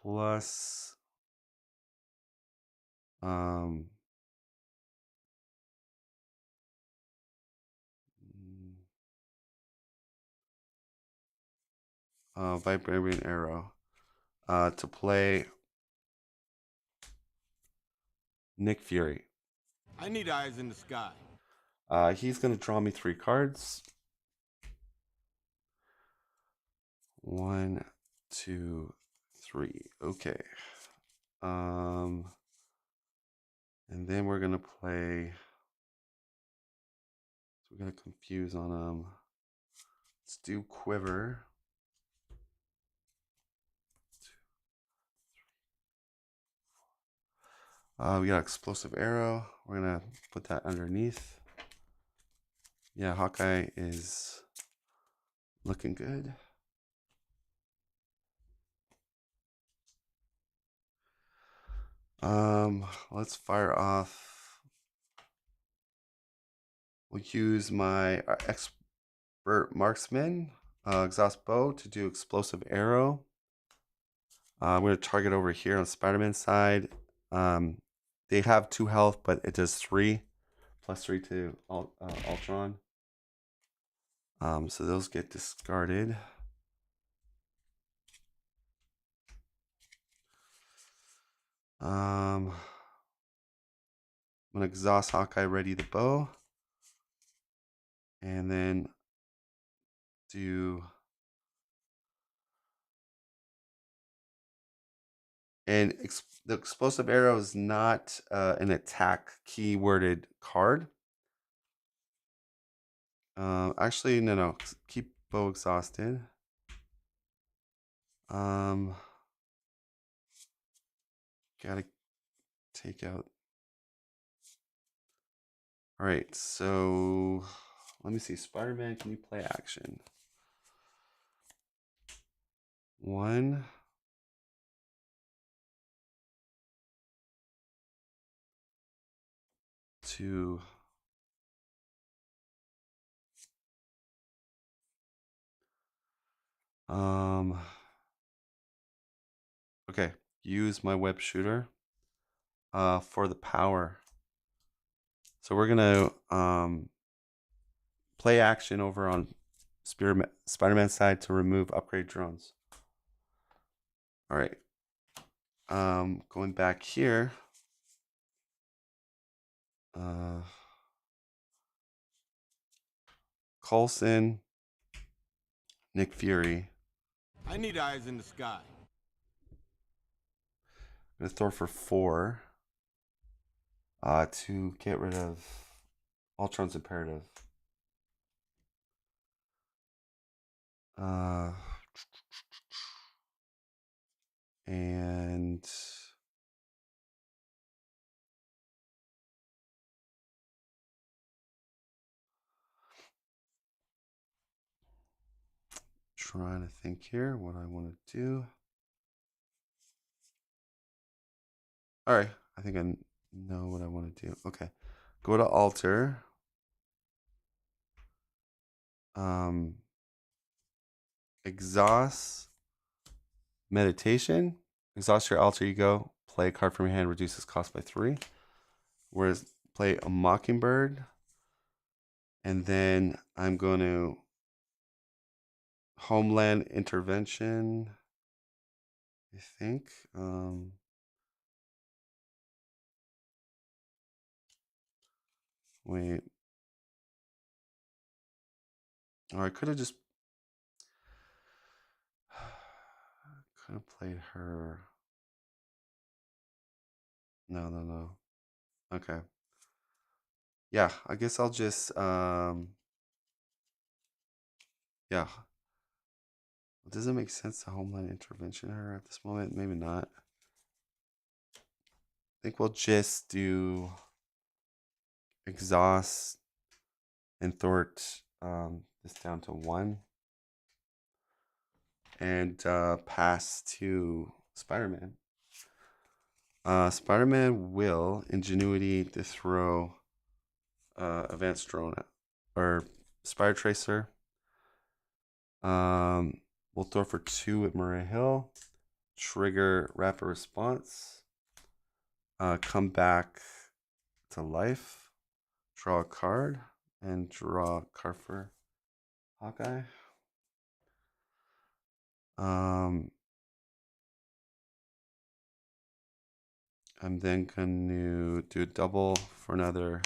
plus um vibranium arrow to play Nick Fury. I need eyes in the sky. He's gonna draw me 3 cards. 1, 2, 3. Okay. And then we're gonna play. So we're gonna confuse on them. Let's do quiver. 2, 3, 4. We got explosive arrow. We're gonna put that underneath. Yeah, Hawkeye is looking good. Let's fire off. We'll use my expert marksman exhaust bow to do explosive arrow. I'm going to target over here on Spider-Man's side. They have 2 health, but it does 3 plus 3 to Ultron. So those get discarded. I'm gonna exhaust Hawkeye, ready the bow, and then do. And the explosive arrow is not an attack keyworded card. Actually, no. Keep bow exhausted. Gotta take out. All right, so let me see. Spider-Man, can you play action? 1, 2. Okay, use my web shooter for the power. So we're gonna play action over on Spider-Man's side to remove upgrade drones. All right. Going back here. Coulson, Nick Fury. I need eyes in the sky. I'm gonna throw for 4 to get rid of Ultron's imperative. And trying to think here what I want to do. All right, I think I know what I want to do. Okay, go to altar. Exhaust meditation. Exhaust your alter ego. Play a card from your hand, reduces cost by 3. Whereas play a mockingbird. And then I'm going to homeland intervention. I think. Wait. Or I could have just could have played her. No. Okay. Yeah, I guess I'll just yeah. Does it make sense to homeland intervention her at this moment? Maybe not. I think we'll just do exhaust and thwart this down to 1 and pass to Spider-Man. Spider-Man will ingenuity to throw advanced drone or Spider Tracer. We'll throw for 2 at Maria Hill. Trigger rapid response. Come back to life. Draw a card and draw a card for Hawkeye. I'm then going to do a double for another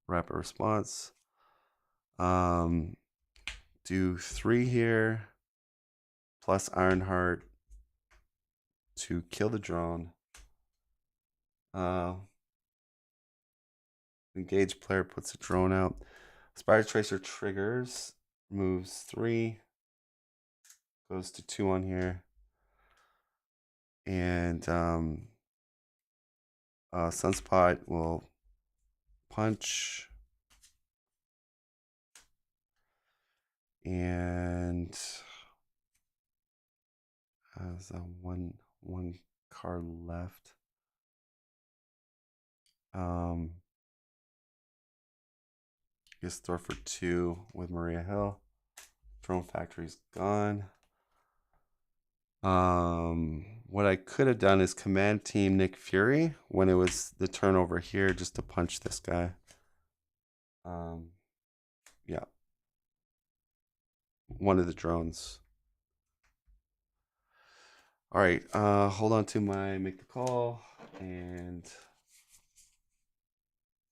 rapid response. Do 3 here, plus Ironheart to kill the drone. Engage player puts a drone out. Spider Tracer triggers, moves 3, goes to 2 on here. And Sunspot will punch. And has one card left. Guess throw for 2 with Maria Hill. Drone Factory's gone. What I could have done is command team Nick Fury when it was the turn over here just to punch this guy. Yeah. One of the drones. All right, hold on to my make the call, and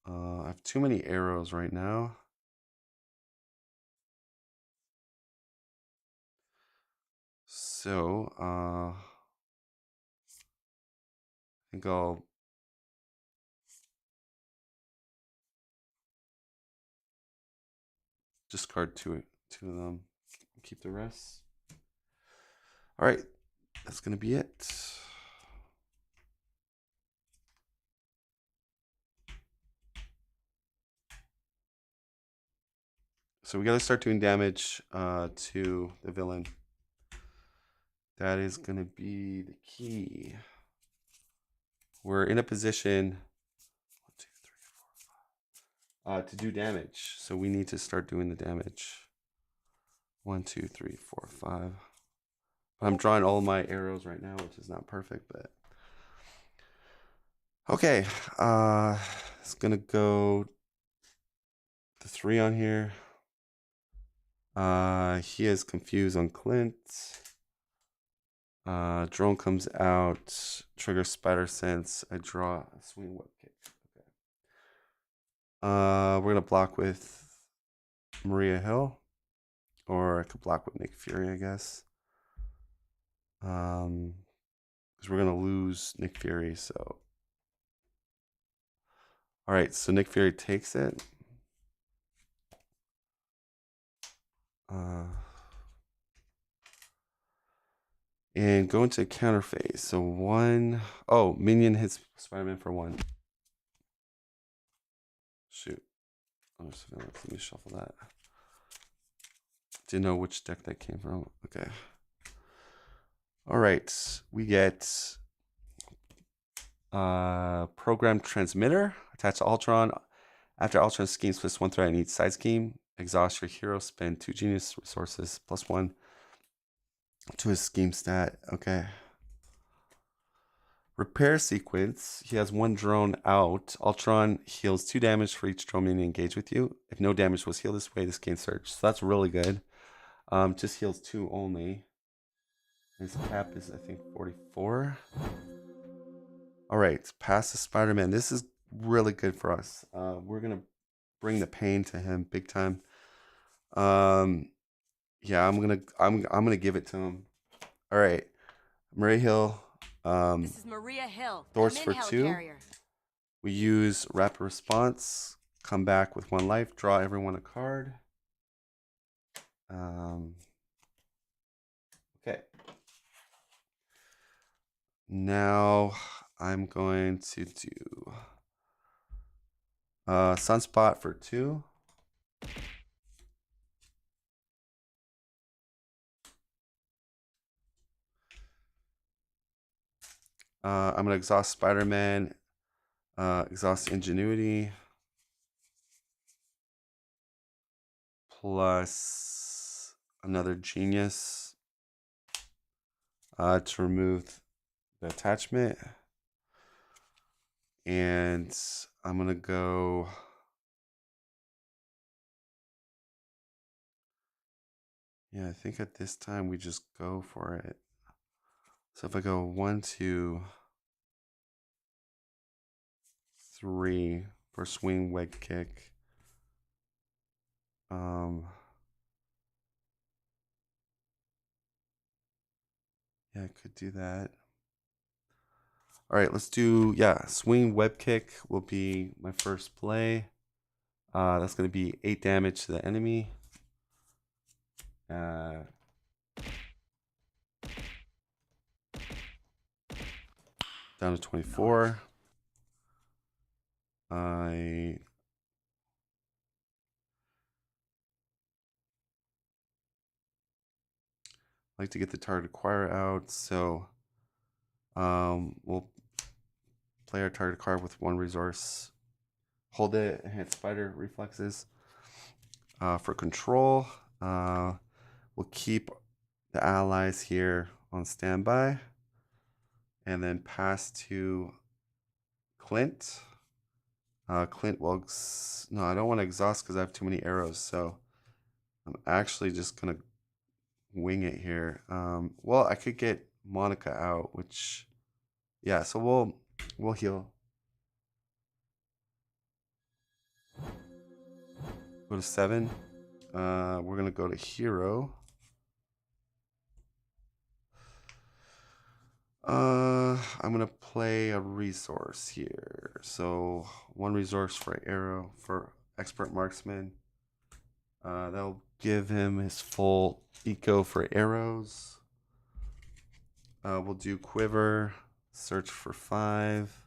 I have too many arrows right now. So, I think I'll discard two of them, keep the rest. All right, that's gonna be it. So we gotta start doing damage to the villain. That is gonna be the key. We're in a position 1, 2, 3, 4, 5 to do damage. So we need to start doing the damage. 1, 2, 3, 4, 5. I'm drawing all my arrows right now, which is not perfect, but okay. It's gonna go the 3 on here. He is confused on Clint. Drone comes out, trigger Spider Sense. I draw a swing whip kick. Okay. We're gonna block with Maria Hill, or I could block with Nick Fury, I guess. Because we're gonna lose Nick Fury. So, all right. So Nick Fury takes it. And go into counter phase. So 1. Oh, minion hits Spider-Man for 1. Shoot. Oh, so let me shuffle that. Didn't know which deck that came from. Okay. All right. We get program transmitter attached to Ultron. After Ultron schemes plus 1 threat in each side scheme, exhaust your hero, spend 2 genius resources plus 1 to his scheme stat. Okay. Repair sequence. He has 1 drone out. Ultron heals 2 damage for each drone minion engaged with you. If no damage was healed this way, this gains surge. So that's really good. Just heals 2 only. His cap is, I think, 44. All right, pass the Spider-Man. This is really good for us. We're gonna bring the pain to him big time. Yeah, I'm gonna give it to him. All right, Maria Hill. This is Maria Hill. Thor's Come in, for 2. helicarrier. We use rapid response. Come back with 1 life. Draw everyone a card. Okay. Now I'm going to do Sunspot for 2. I'm gonna exhaust Spider-Man, exhaust Ingenuity, plus another Genius to remove the attachment. And I'm gonna go I think at this time we just go for it. So if I go 1, 2, 3 for swing leg kick. Yeah, I could do that. All right, let's do, swing web kick will be my first play. That's going to be 8 damage to the enemy. Down to 24. I like to get the target acquire out, so we'll play our target card with 1 resource. Hold it, enhance spider reflexes. For control, we'll keep the allies here on standby. And then pass to Clint. Clint will... No, I don't want to exhaust because I have too many arrows, so I'm actually just going to wing it here. Well, I could get Monica out, which... Yeah, so we'll heal. Go to 7. We're going to go to Hero. I'm going to play a resource here. So 1 resource for arrow, for expert marksman. That'll give him his full eco for arrows. We'll do quiver, search for 5.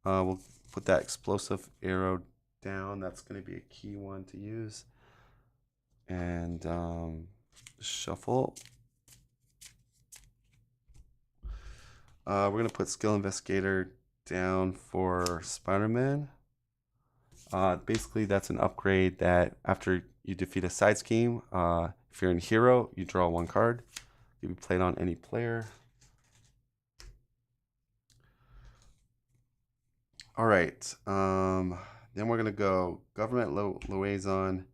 We'll put that explosive arrow down. That's going to be a key one to use. And shuffle. We're going to put skill investigator down for Spider-Man. Basically, that's an upgrade that after you defeat a side scheme, if you're in hero, you draw 1 card. You can be played on any player. All right. Then we're going to go government liaison,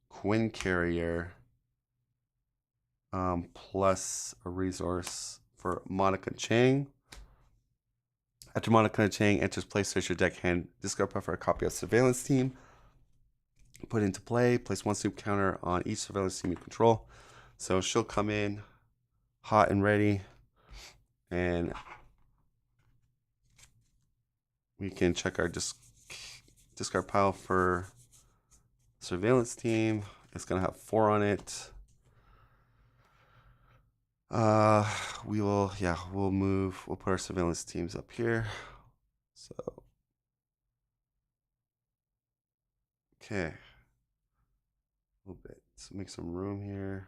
Quinn Carrier, plus a resource for Monica Chang. After Monica Chang enters play, search your deck hand, discard for a copy of Surveillance Team. Put into play, place 1 soup counter on each surveillance team you control. So she'll come in hot and ready, and we can check our discard pile for surveillance team. It's gonna have 4 on it. We'll put our surveillance teams up here. So okay, a little bit. Let's make some room here.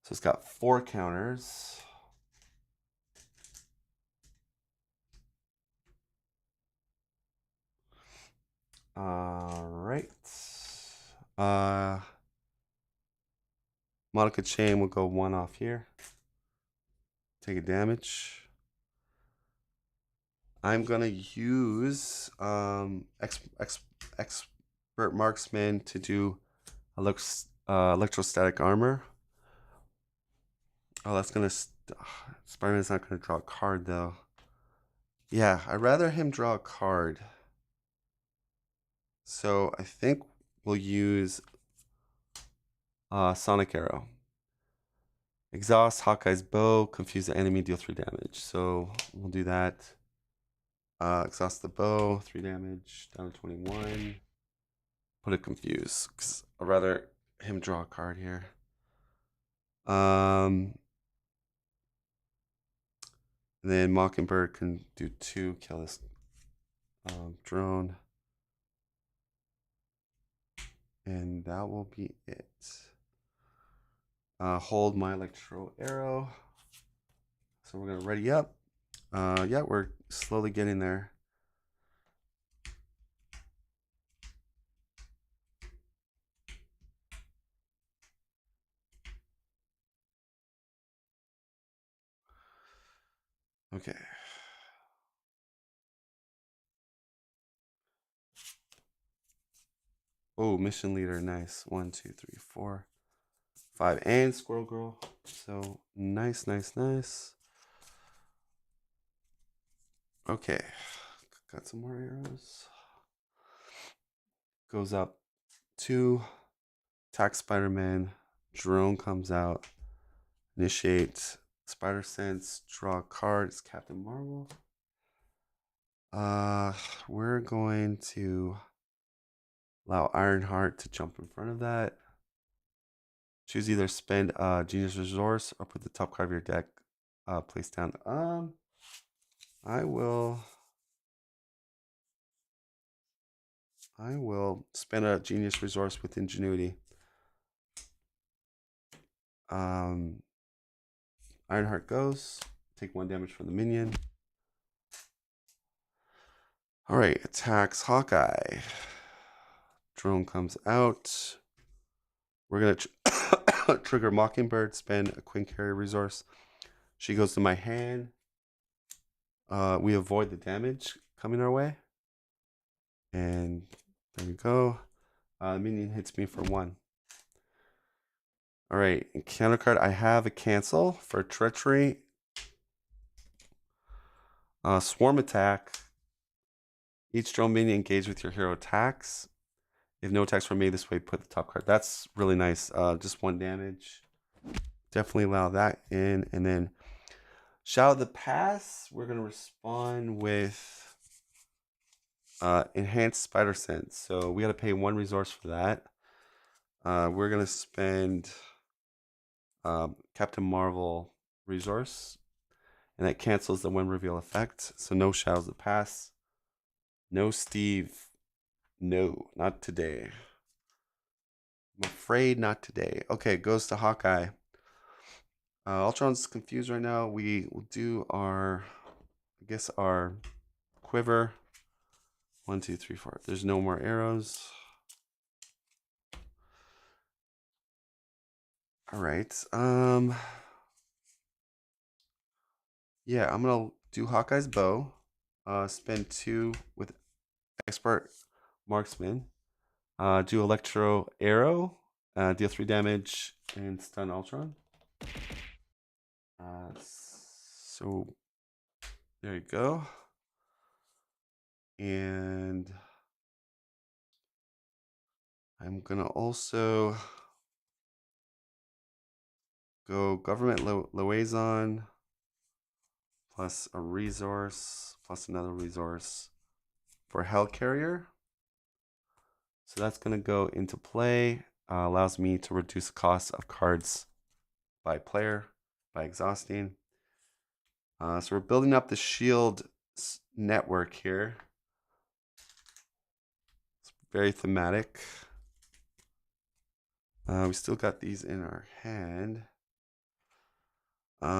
So it's got 4 counters. All right. Monica Chain will go 1 off here. Take a damage. I'm gonna use expert marksman to do electrostatic armor. Oh, that's gonna... Spider-Man's not gonna draw a card though. Yeah, I'd rather him draw a card. So I think we'll use Sonic Arrow. Exhaust Hawkeye's bow, confuse the enemy, deal 3 damage. So we'll do that. Exhaust the bow, 3 damage, down to 21. Put it confuse, because I'd rather him draw a card here. Then Mockingbird can do 2, kill this drone. And that will be it. Hold my electro arrow. So we're gonna ready up. Yeah, we're slowly getting there. Okay. Oh, mission leader, nice. 1, 2, 3, 4, 5, and squirrel girl. So nice, nice, nice. Okay, got some more arrows. Goes up 2, attack Spider-Man. Drone comes out. Initiate Spider Sense. Draw a card. It's Captain Marvel. We're going to allow Ironheart to jump in front of that. Choose either spend Genius Resource or put the top card of your deck place down. I will spend a Genius Resource with Ingenuity. Ironheart goes. Take 1 damage from the minion. All right, attacks Hawkeye. Drone comes out. We're going to trigger Mockingbird, spend a Queen Carrier resource. She goes to my hand. We avoid the damage coming our way. And there we go. Minion hits me for 1. All right, in counter card, I have a cancel for Treachery. Swarm attack. Each drone minion engaged with your hero attacks. If no attacks were made this way, put the top card. That's really nice. Just 1 damage. Definitely allow that in. And then Shadow the Pass, we're going to respond with Enhanced Spider Sense. So we got to pay 1 resource for that. We're going to spend Captain Marvel resource. And that cancels the 1 reveal effect. So no Shadows the Pass. No Steve. No, not today. I'm afraid not today. Okay, goes to Hawkeye. Ultron's confused right now. We will do our, I guess, our quiver. 1, 2, 3, 4. There's no more arrows. All right. Yeah, I'm gonna do Hawkeye's bow. Spend 2 with expert marksman. Do electro arrow. Deal 3 damage and stun Ultron. So there you go. And I'm gonna also go government liaison plus a resource plus another resource for Hellcarrier. So that's gonna go into play. Allows me to reduce the cost of cards by player by exhausting. So we're building up the shield network here. It's very thematic. We still got these in our hand. What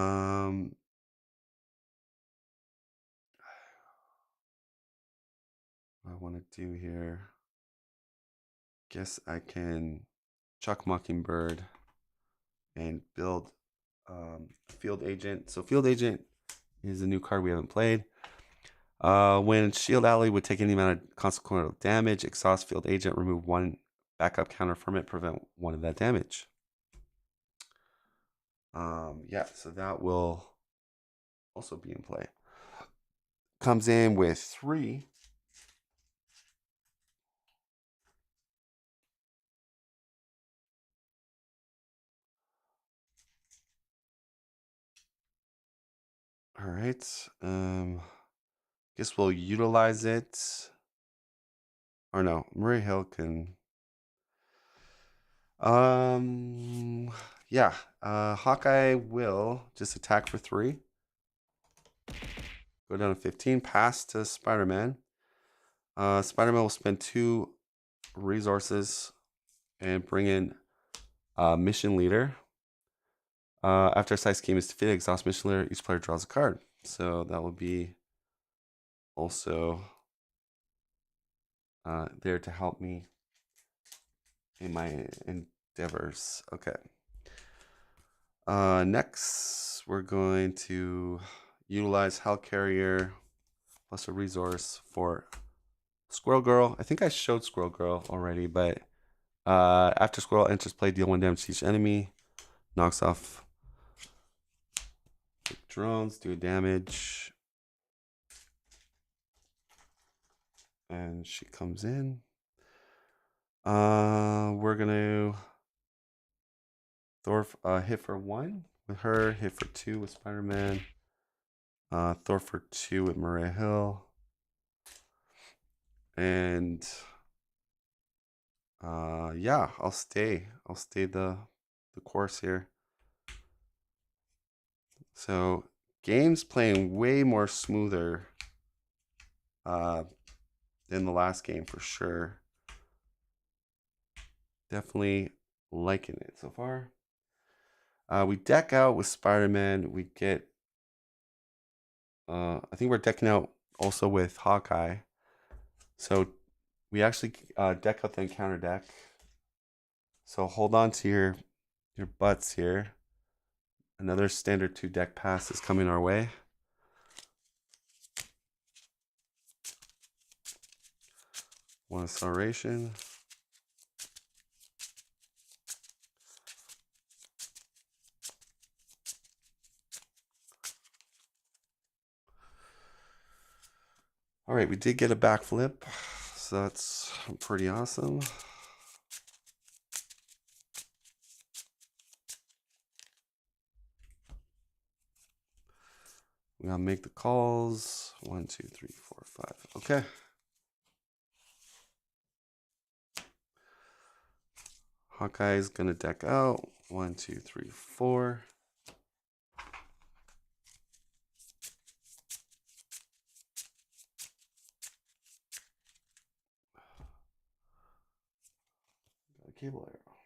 I want to do here. Guess I can chuck Mockingbird and build Field Agent. So Field Agent is a new card we haven't played. When Shield Ally would take any amount of consequential damage, exhaust Field Agent, remove 1 backup counter from it, prevent 1 of that damage. Yeah, so that will also be in play. Comes in with 3. All right. Guess we'll utilize it. Or no, Murray Hill can. Yeah. Hawkeye will just attack for 3. Go down to 15. Pass to Spider-Man. Spider-Man will spend 2 resources and bring in Mission Leader. After a side scheme is defeated, exhaust mission layer, each player draws a card. So that will be also there to help me in my endeavors. Okay. Next, we're going to utilize Hellcarrier plus a resource for Squirrel Girl. I think I showed Squirrel Girl already, but after Squirrel enters play, deal 1 damage to each enemy. Knocks off drones, do damage. And she comes in. We're gonna hit for 1 with her, hit for 2 with Spider-Man, Thor for 2 with Maria Hill, and yeah, I'll stay the course here. So game's playing way more smoother than the last game for sure. Definitely liking it so far. We deck out with Spider-Man. We get I think we're decking out also with Hawkeye. So we actually deck out the encounter deck. So hold on to your butts here. Another standard 2 deck pass is coming our way. One acceleration. All right, we did get a backflip, so that's pretty awesome. We gotta make the calls. 1, 2, 3, 4, 5. Okay. Hawkeye's gonna deck out. 1, 2, 3, 4. Got a cable arrow.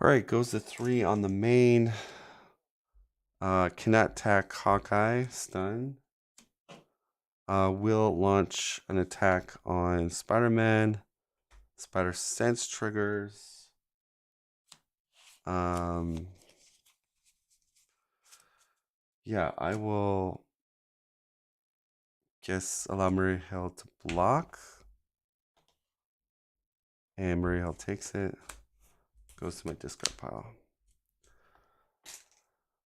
All right, goes to 3 on the main. Cannot attack Hawkeye, stun. Will launch an attack on Spider-Man. Spider Sense triggers. Yeah, I will guess allow Maria Hill to block. And Maria Hill takes it. Goes to my discard pile.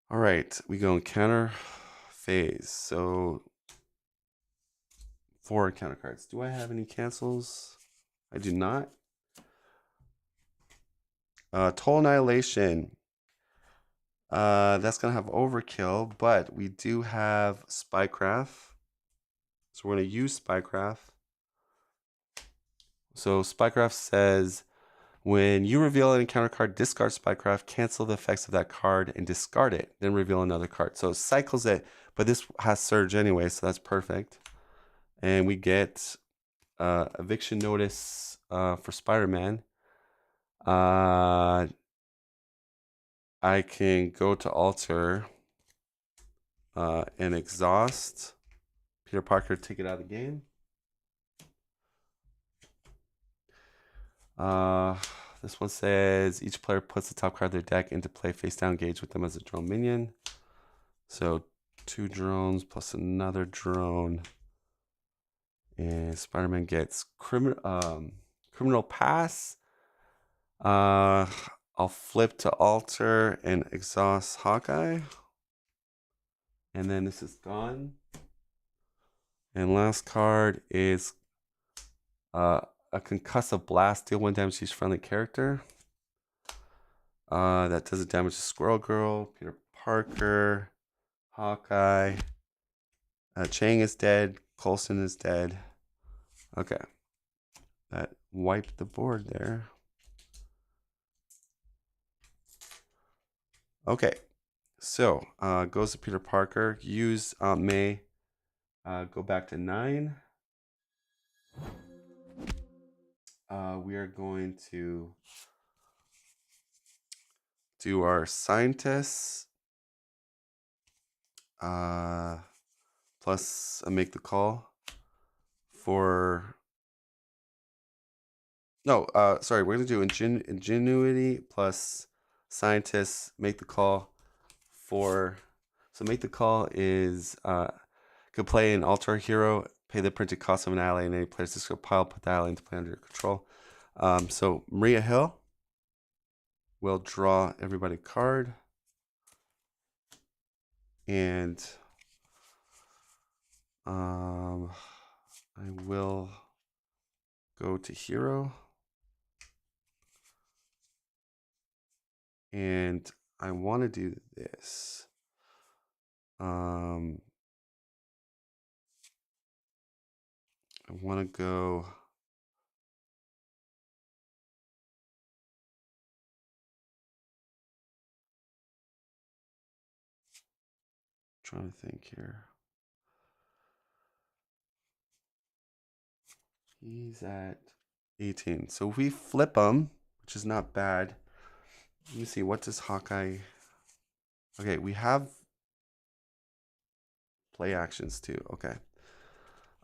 All right, we go in counter phase. So 4 counter cards. Do I have any cancels? I do not. Total Annihilation. That's gonna have overkill, but we do have Spycraft. So we're gonna use Spycraft. So Spycraft says, when you reveal an encounter card, discard Spycraft, cancel the effects of that card, and discard it. Then reveal another card. So it cycles it, but this has Surge anyway, so that's perfect. And we get eviction notice for Spider-Man. I can go to alter and exhaust Peter Parker, take it out of the game. This one says each player puts the top card of their deck into play face down, engage with them as a drone minion. So 2 drones plus another drone. And Spider-Man gets criminal pass. I'll flip to alter and exhaust Hawkeye. And then this is gone. And last card is a concussive blast. Deal 1 damage to each friendly character. That does the damage to Squirrel Girl, Peter Parker, Hawkeye. Chang is dead. Coulson is dead. Okay. That wiped the board there. Okay. So, goes to Peter Parker. Use Aunt May. Go back to 9. We are going to do our scientists. Plus a make the call for. No, sorry, we're gonna do ingenuity plus scientists. Make the call for. So make the call is could play an altar hero, pay the printed cost of an ally, and any player's discard pile, put the ally into play under your control. So Maria Hill will draw everybody a card, and I will go to hero, and I want to do this. I want to go. Trying to think here. He's at 18. So if we flip him, which is not bad. Let me see. What does Hawkeye? Okay, we have play actions too. Okay.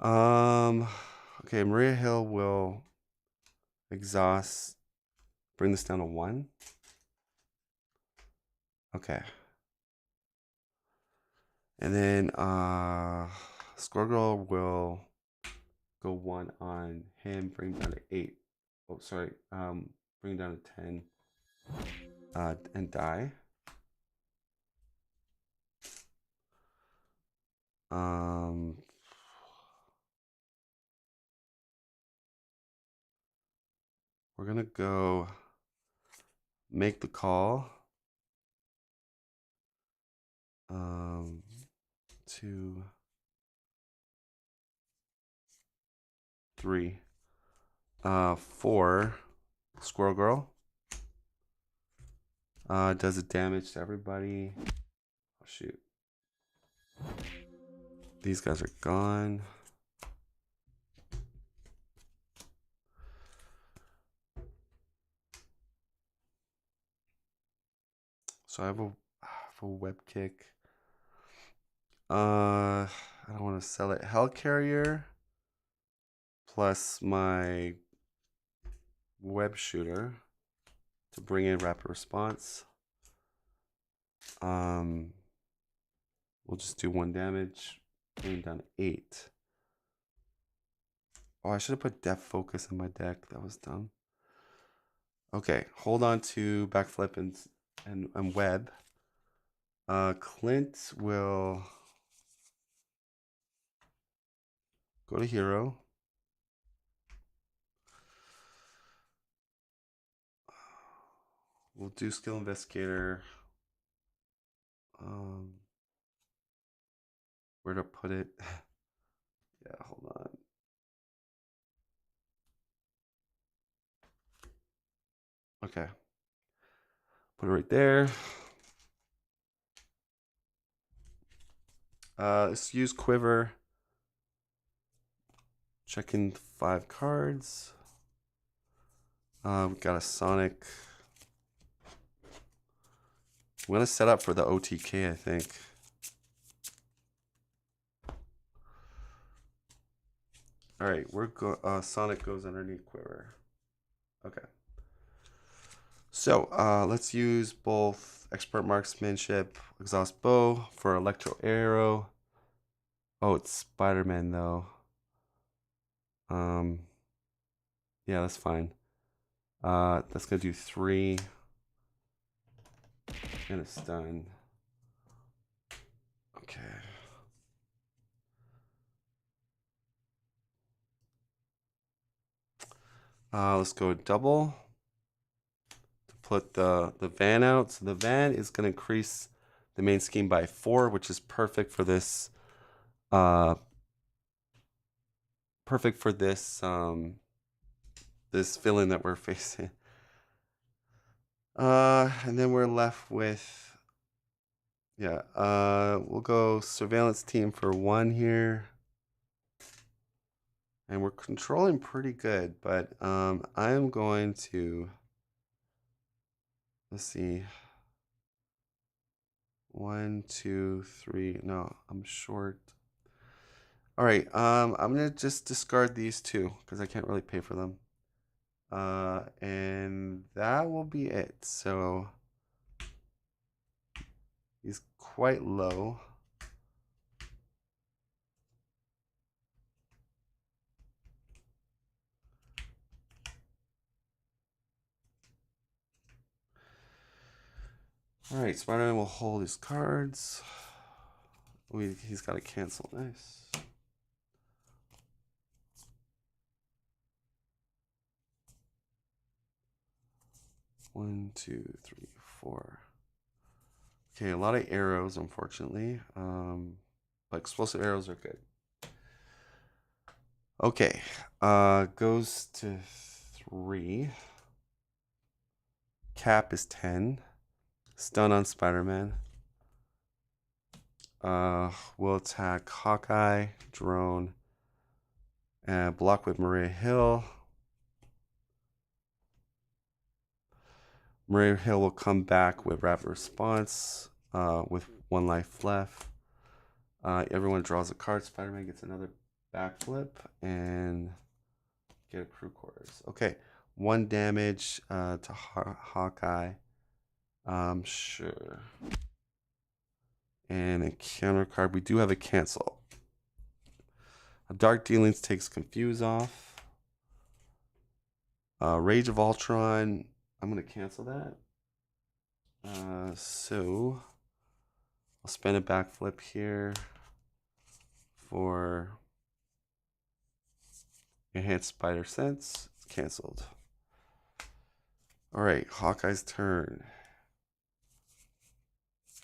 Okay, Maria Hill will exhaust, bring this down to 1. Okay. And then Squirrel will go 1 on him, bring down to 8. Oh, sorry. Bring down to 10. And die. We're gonna go make the call. 2, 3, 4. Squirrel Girl. Does it damage to everybody? Oh shoot. These guys are gone. So I have a web kick. I don't want to sell it. Hellcarrier plus my web shooter to bring in rapid response. We'll just do 1 damage. Bring down to 8. Oh, I should have put depth focus in my deck. That was dumb. Okay, hold on to backflip and web. Clint will go to hero. We'll do skill investigator. Where to put it? Yeah, hold on. Okay. Put it right there. Let's use Quiver. Check in 5 cards. We've got a Sonic. I'm gonna set up for the OTK, I think. All right, Sonic goes underneath Quiver. Okay. So let's use both Expert Marksmanship, Exhaust Bow for Electro Arrow. Oh, it's Spider-Man though. Yeah, that's fine. That's gonna do 3 and a stun. Okay. Let's go double to put the van out. So the van is going to increase the main scheme by 4, which is perfect for this. Perfect for this this villain that we're facing. And then we're left with, yeah. We'll go surveillance team for 1 here. And we're controlling pretty good, but I am going to, let's see. 1, 2, 3. No, I'm short. All right. I'm gonna just discard these two because I can't really pay for them. And that will be it. So he's quite low. All right, Spider-Man will hold his cards. He's got to cancel. Nice. One, two, three, four. Okay, a lot of arrows, unfortunately. But explosive arrows are good. Okay, goes to 3. Cap is 10. Stun on Spider-Man. We'll attack Hawkeye, Drone, and block with Maria Hill. Maria Hill will come back with rapid response with 1 life left. Everyone draws a card. Spider-Man gets another backflip and get a crew quarters. Okay, 1 damage to Hawkeye. Sure. And a counter card. We do have a cancel. Dark Dealings takes Confuse off. Rage of Ultron. I'm going to cancel that. So I'll spend a backflip here for Enhanced Spider Sense. It's canceled. All right, Hawkeye's turn.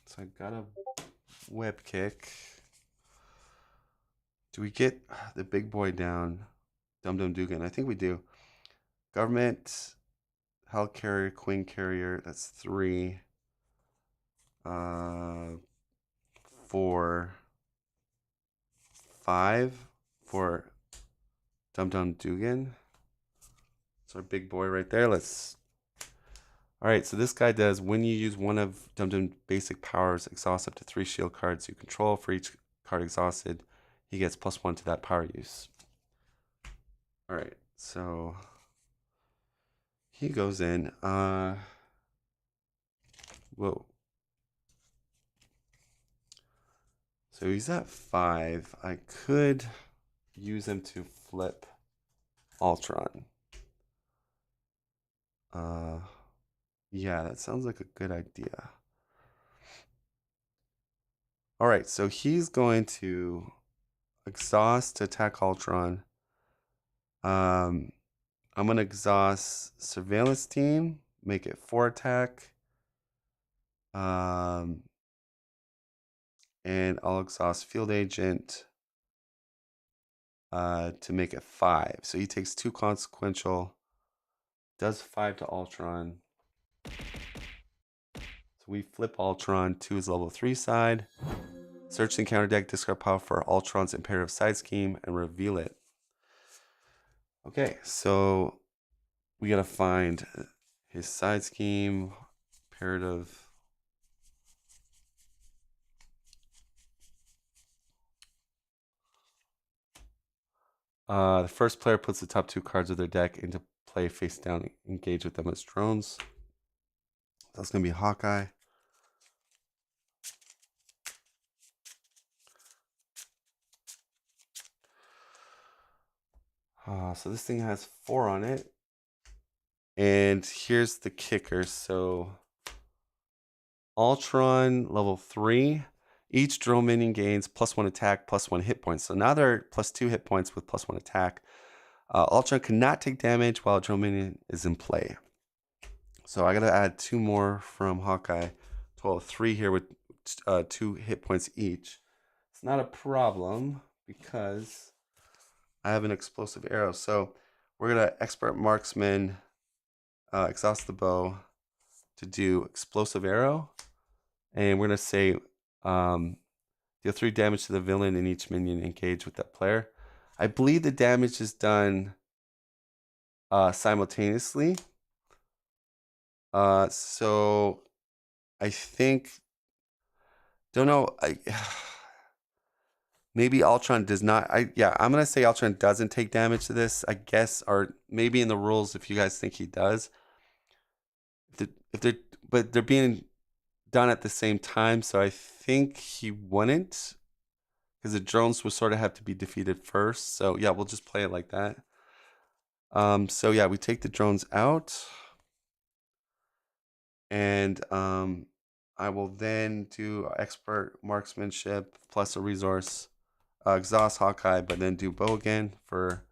So I got a web kick. Do we get the big boy down? Dum Dum Dugan. I think we do. Government, Hell Carrier, Queen Carrier. That's 3. 4, 5 for Dum Dum Dugan. It's our big boy right there. All right, so this guy does, when you use one of Dum Dum basic powers, exhaust up to 3 shield cards you control. For each card exhausted, he gets +1 to that power use. All right, so he goes in. Whoa. So he's at 5. I could use him to flip Ultron. Yeah, that sounds like a good idea. All right, so he's going to exhaust to attack Ultron. I'm going to exhaust Surveillance Team, make it 4 attack. And I'll exhaust Field Agent to make it 5. So he takes 2 consequential, does 5 to Ultron. So we flip Ultron to his level 3 side. Search the encounter deck, discard power for Ultron's Imperative Side Scheme, and reveal it. Okay, so we gotta find his side scheme, Imperative. The first player puts the top 2 cards of their deck into play face down, engage with them as drones. That's gonna be Hawkeye. So this thing has 4 on it. And here's the kicker. So Ultron level 3. Each drone minion gains +1 attack, +1 hit points. So now they're +2 hit points with +1 attack. Ultron cannot take damage while drone minion is in play. So I gotta add 2 more from Hawkeye. Total of 3 here with 2 hit points each. It's not a problem because I have an explosive arrow. So we're gonna expert marksman, exhaust the bow to do explosive arrow, and we're gonna say deal 3 damage to the villain and each minion engage with that player. I believe the damage is done simultaneously. So I think Don't know. Maybe Ultron does not. I'm gonna say Ultron doesn't take damage to this. I guess, or maybe in the rules, if you guys think he does. If they're but they're being done at the same time, so I think he wouldn't, because the drones would sort of have to be defeated first. So yeah, we'll just play it like that. So yeah, we take the drones out, and I will then do expert marksmanship plus a resource, exhaust Hawkeye, but then do bow again for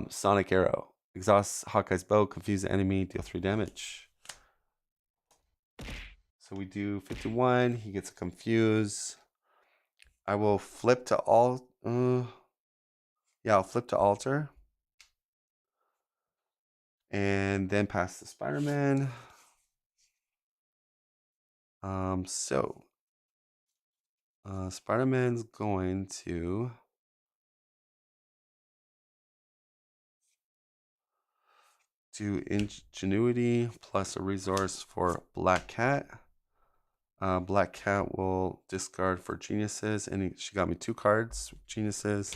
sonic arrow. Exhaust Hawkeye's bow, confuse the enemy, deal 3 damage. So we do 51. He gets a confuse. I will flip to all. I'll flip to alter. And then pass to Spider-Man. Spider-Man's going to do ingenuity plus a resource for Black Cat. Black Cat will discard for geniuses, and she got me 2 cards, geniuses.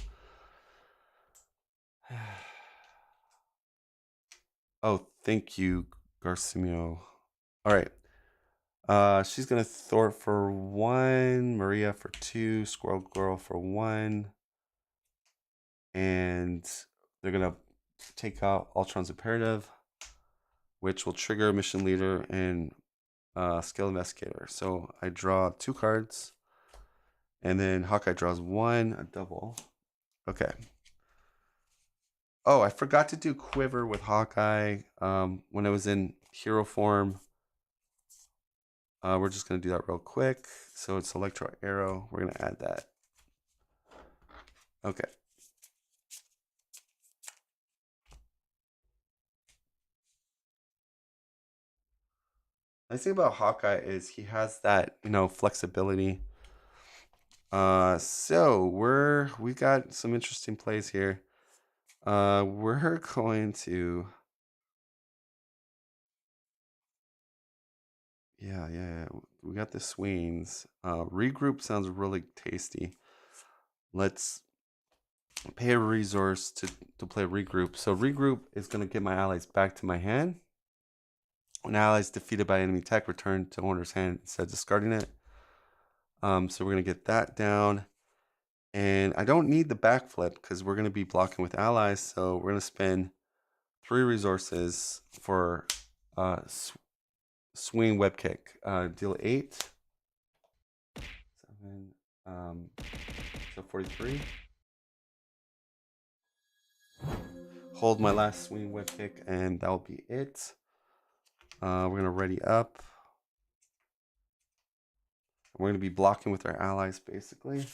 Oh, thank you, Garcimio. All right. She's gonna Thor for 1, Maria for 2, Squirrel Girl for 1, and they're gonna take out Ultron's Imperative, which will trigger Mission Leader and Skill Investigator. So I draw 2 cards, and then Hawkeye draws 1, a double. Okay. Oh, I forgot to do Quiver with Hawkeye when I was in hero form. We're just going to do that real quick. So it's Electro Arrow. We're going to add that. Okay. Nice thing about Hawkeye is he has that, flexibility. So we got some interesting plays here. We're going to... Yeah. We got the swings. Regroup sounds really tasty. Let's pay a resource to play regroup. So regroup is going to get my allies back to my hand. When allies defeated by enemy tech, return to owner's hand instead of discarding it. So we're going to get that down. And I don't need the backflip because we're going to be blocking with allies. So we're going to spend 3 resources for swing web kick. Deal 8. 7. So 43. Hold my last swing web kick, and that'll be it. We're going to ready up. We're going to be blocking with our allies, basically.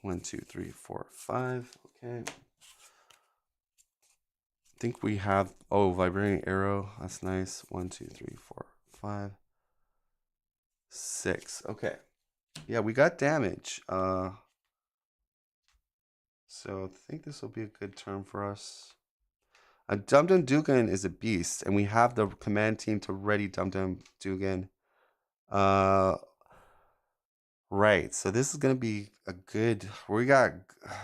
1, 2, 3, 4, 5. Okay. I think we have... Oh, vibrating arrow. That's nice. 1, 2, 3, 4, 5, 6. Okay. Yeah, we got damage. So I think this will be a good turn for us. Dum Dum Dugan is a beast, and we have the command team to ready Dum Dum Dugan. Right, so this is gonna be a good. We got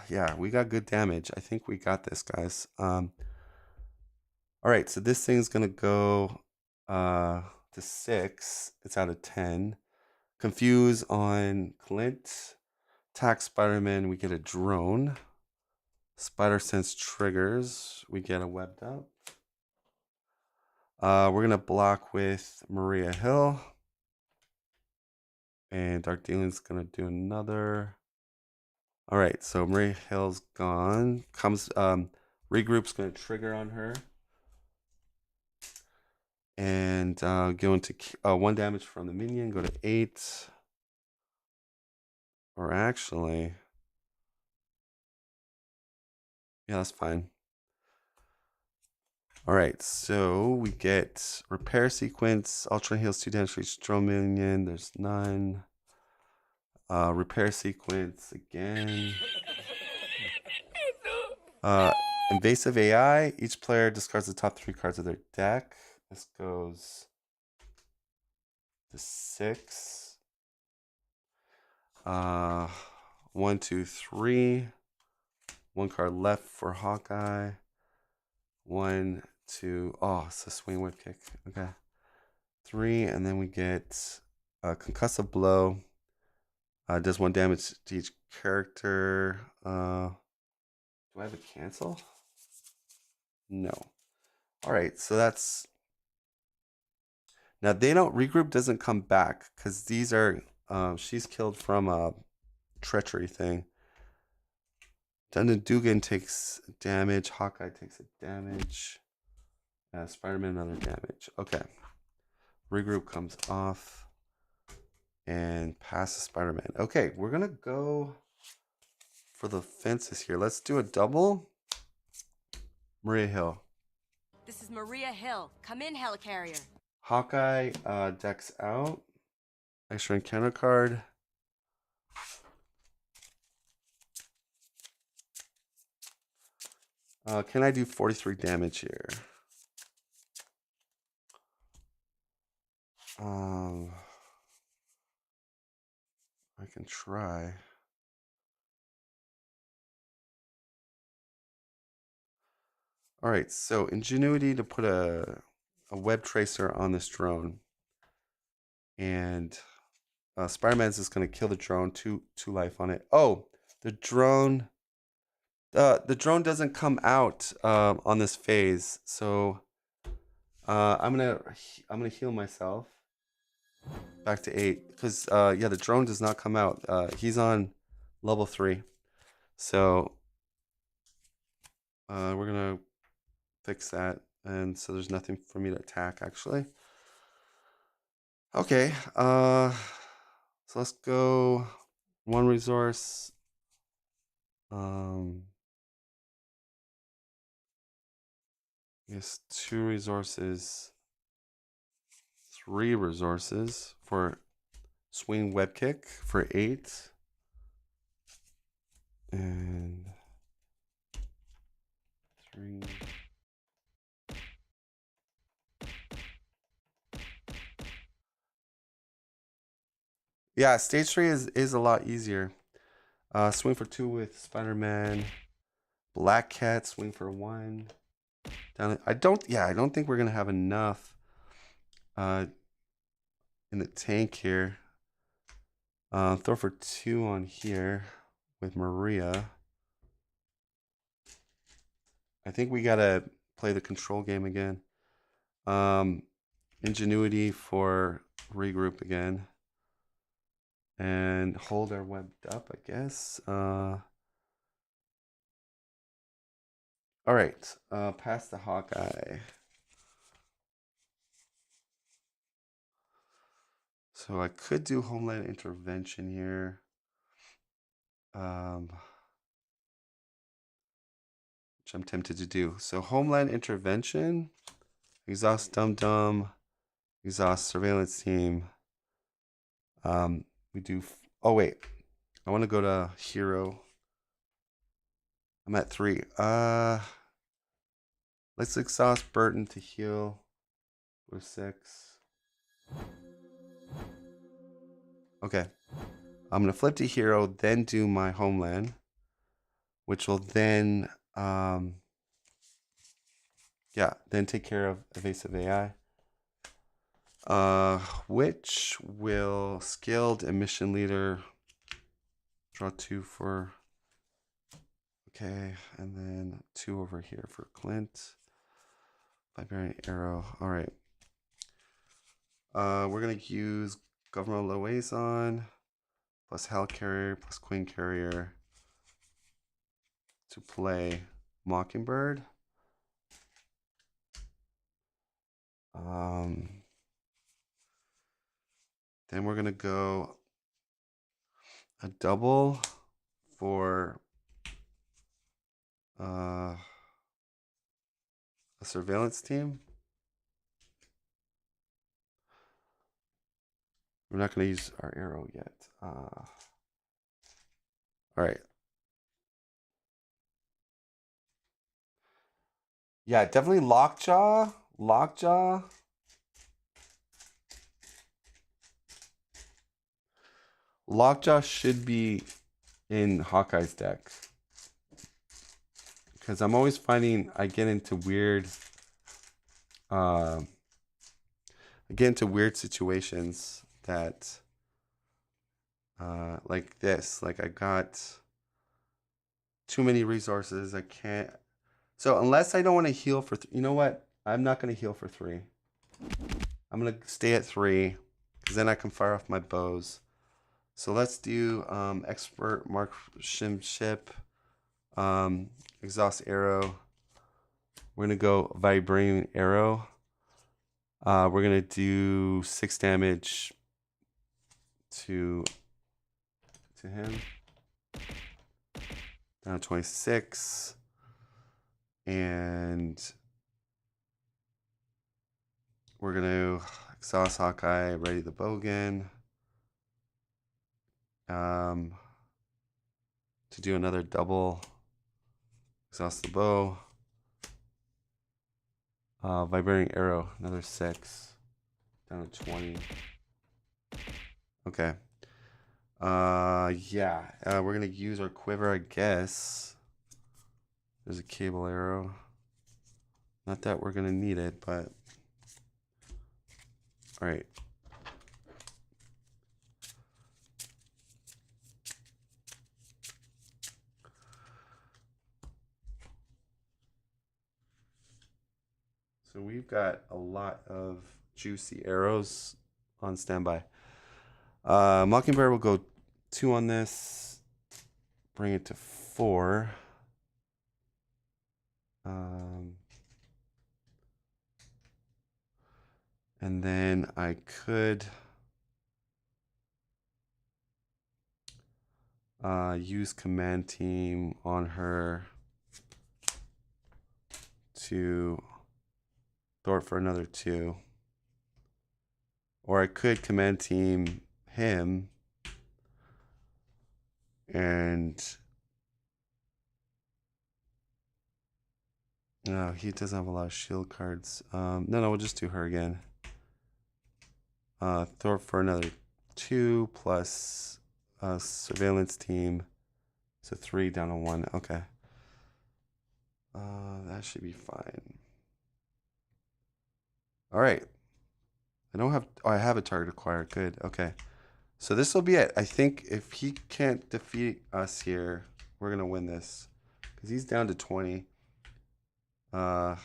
good damage. I think we got this, guys. All right, so this thing's gonna go to 6. It's out of 10. Confuse on Clint. Attack Spider-Man. We get a drone. Spider Sense triggers. We get a webbed up. We're gonna block with Maria Hill. And Dark Dealing's gonna do another. All right, so Maria Hill's gone. Comes regroup's gonna trigger on her. And go into 1 damage from the minion. Go to 8. Or actually, yeah, that's fine. All right, so we get repair sequence. Ultron heals 2 damage for each drone minion. There's none. Repair sequence again. Invasive AI. Each player discards the top 3 cards of their deck. This goes to 6. 1, 2, 3. 1 card left for Hawkeye. 1, 2. Oh, it's a swing whip kick. Okay. 3, and then we get a concussive blow. Does 1 damage to each character. Do I have a cancel? No. All right, so that's... Now, they don't... Regroup doesn't come back because these are... she's killed from a treachery thing. Dugan takes damage. Hawkeye takes a damage. Spider-Man another damage. Okay. Regroup comes off. And passes Spider-Man. Okay, we're going to go for the fences here. Let's do a double. Maria Hill. This is Maria Hill. Come in, helicarrier. Hawkeye decks out. Extra encounter card. Can I do 43 damage here? I can try. All right, so ingenuity to put a web tracer on this drone. And Spider-Man's just going to kill the drone, two life on it. Oh, the drone doesn't come out on this phase, so I'm gonna heal myself back to 8 because yeah, the drone does not come out. He's on level 3, so we're gonna fix that, and so there's nothing for me to attack actually. Okay, so let's go 1 resource. Yes, 2 resources, 3 resources for swing web kick for 8, and 3. Yeah, stage 3 is a lot easier. Swing for 2 with Spider-Man. Black Cat, swing for 1. I don't think we're gonna have enough in the tank here. Throw for 2 on here with Maria. I think we gotta play the control game again. Ingenuity for regroup again. And hold our web up, I guess. All right, past the Hawkeye. So I could do Homeland Intervention here. Which I'm tempted to do. So Homeland Intervention, exhaust Dum Dum, exhaust Surveillance Team. We do, oh wait, I want to go to Hero. I'm at 3. Let's exhaust Burton to heal. We're 6. Okay. I'm going to flip to Hero, then do my Homeland, which will then, then take care of Evasive AI. Which will Skilled Emission Leader, draw 2 for, okay, and then 2 over here for Clint. Barbarian Arrow, all right. We're going to use Governmental Liaison plus Helicarrier plus Queen Carrier to play Mockingbird. Then we're going to go a double for a Surveillance Team. We're not going to use our arrow yet. All right. Yeah, definitely Lockjaw. Lockjaw. Lockjaw should be in Hawkeye's deck. Because I'm always finding I get into weird situations that like this. Like I got too many resources. I can't. So unless I don't want to heal for, you know what? I'm not going to heal for 3. I'm going to stay at 3 because then I can fire off my bows. So let's do expert marksmanship, exhaust arrow. We're going to go vibrating arrow. We're going to do 6 damage to him. Down to 26. And we're going to exhaust Hawkeye, ready the bow again. To do another double. Exhaust the bow. Vibrating arrow, another 6. Down to 20. Okay. Yeah. We're gonna use our quiver, I guess. There's a cable arrow. Not that we're gonna need it, but all right. So we've got a lot of juicy arrows on standby. Mockingbird will go 2 on this. Bring it to 4. And then I could use command team on her to throw it for another 2. Or I could command team him and no, he doesn't have a lot of shield cards. No, we'll just do her again. Throw it for another 2 plus surveillance team. So 3 down to 1. Okay. That should be fine. All right. I have a target acquired. Good. Okay. So this will be it. I think if he can't defeat us here, we're going to win this. Because he's down to 20. No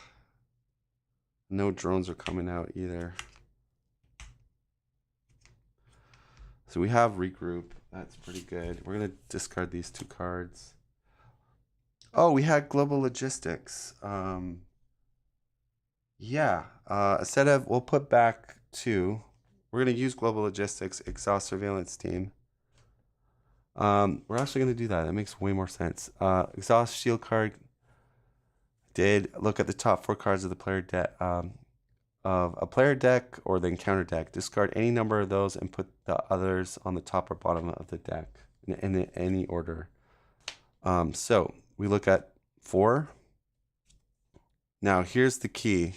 drones are coming out either. So we have regroup. That's pretty good. We're going to discard these 2 cards. Oh, we had global logistics. Yeah. Instead of, we'll put back 2. We're going to use global logistics, exhaust surveillance team. We're actually going to do that. That makes way more sense. Exhaust shield card. Did look at the top 4 cards of the player deck. Of a player deck or the encounter deck. Discard any number of those and put the others on the top or bottom of the deck in any order. So we look at 4. Now here's the key.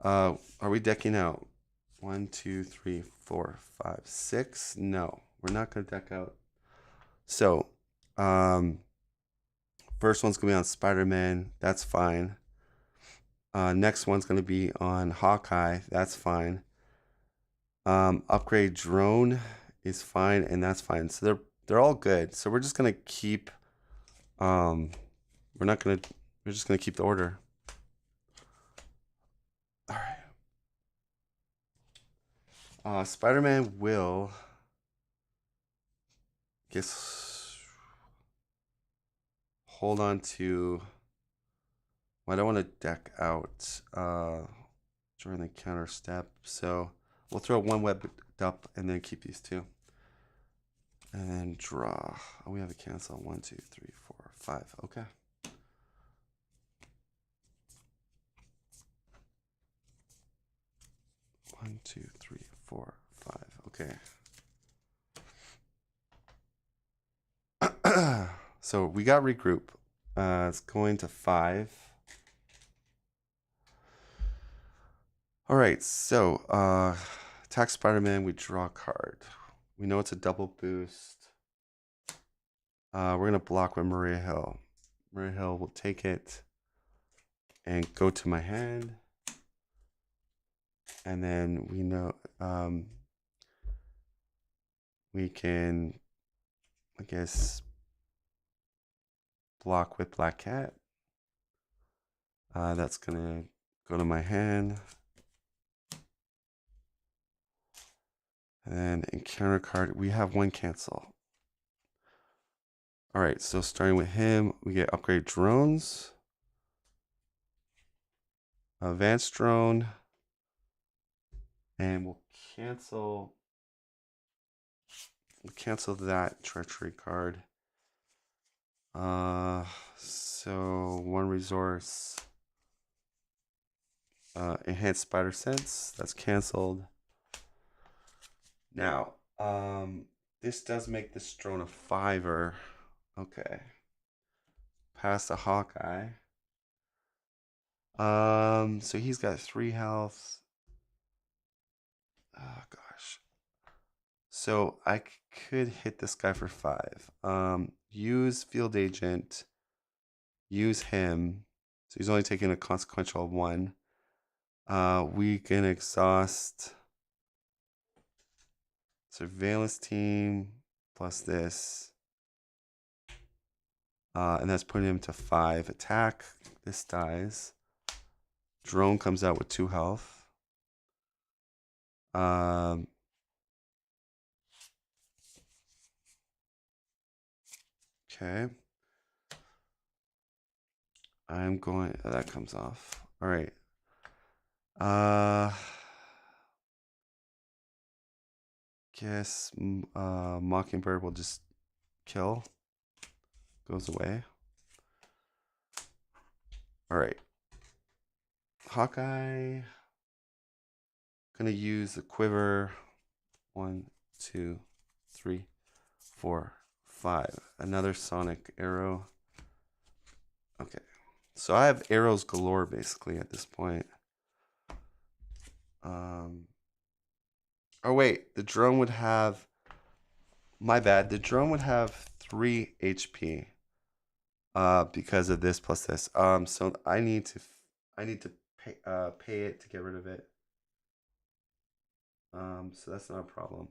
Are we decking out 1, 2, 3, 4, 5, 6? No, we're not going to deck out. So first one's going to be on Spider-Man. That's fine. Next one's going to be on Hawkeye. That's fine. Upgrade drone is fine, and that's fine. So they're all good. So we're just going to keep. We're just going to keep the order. All right. Spider-Man will. Hold on to. I don't want to deck out during the counter step, so we'll throw 1 web up and then keep these 2. And then draw. Oh, we have a cancel. 1, 2, 3, 4, 5. Okay. One, 2, 3, 4, 5. Okay. So we got regroup. It's going to 5. All right, so attack Spider-Man, we draw a card. We know it's a double boost. We're going to block with Maria Hill. Maria Hill will take it and go to my hand. And then we know we can, I guess, block with Black Cat. That's going to go to my hand. And then in counter card, we have one cancel. All right, so starting with him, we get upgrade drones. Advanced drone. And we'll cancel that treachery card. So one resource. Enhanced spider sense. That's canceled. Now, this does make this drone a 5er. Okay. Past the Hawkeye. So he's got 3 health. Oh gosh. So I could hit this guy for 5. Use field agent. Use him. So he's only taking a consequential of 1. We can exhaust surveillance team plus this. And that's putting him to 5 attack. This dies. Drone comes out with 2 health. Okay. I'm going, that comes off. All right. Guess Mockingbird will just kill. Goes away. All right. Hawkeye. Gonna use the quiver. 1, 2, 3, 4, 5. Another sonic arrow. Okay. So I have arrows galore basically at this point. Oh wait, the drone would have, my bad, the drone would have 3 HP because of this plus this. So I need to pay it to get rid of it. So that's not a problem.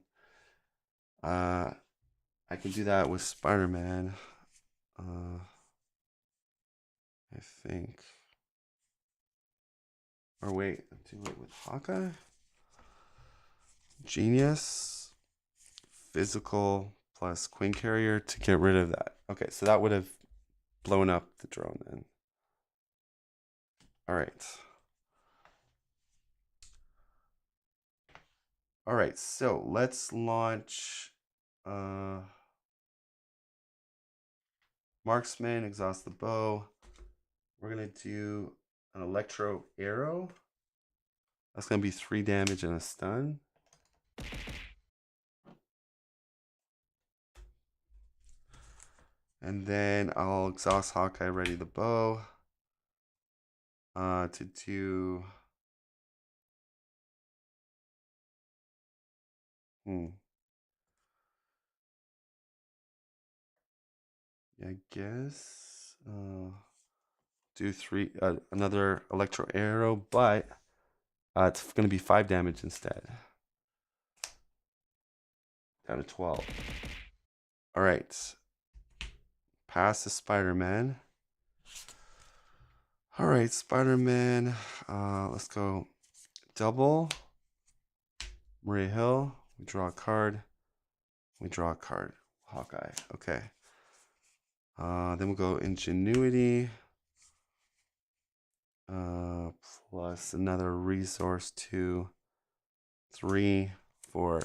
I can do that with Spider-Man. I think. Or wait, do it with Hawkeye? Genius. Physical plus Queen Carrier to get rid of that. Okay, so that would have blown up the drone then. All right. All right, so let's launch Marksman, exhaust the bow. We're gonna do an electro arrow. That's gonna be 3 damage and a stun. And then I'll exhaust Hawkeye, ready the bow. To do I guess do 3 another electro arrow, but it's gonna be 5 damage instead. Down to 12. All right. Pass the Spider-Man. All right, Spider-Man. Let's go double. Maria Hill. We draw a card. We draw a card. Hawkeye. Okay. Then we'll go Ingenuity. Plus another resource 2, 3 for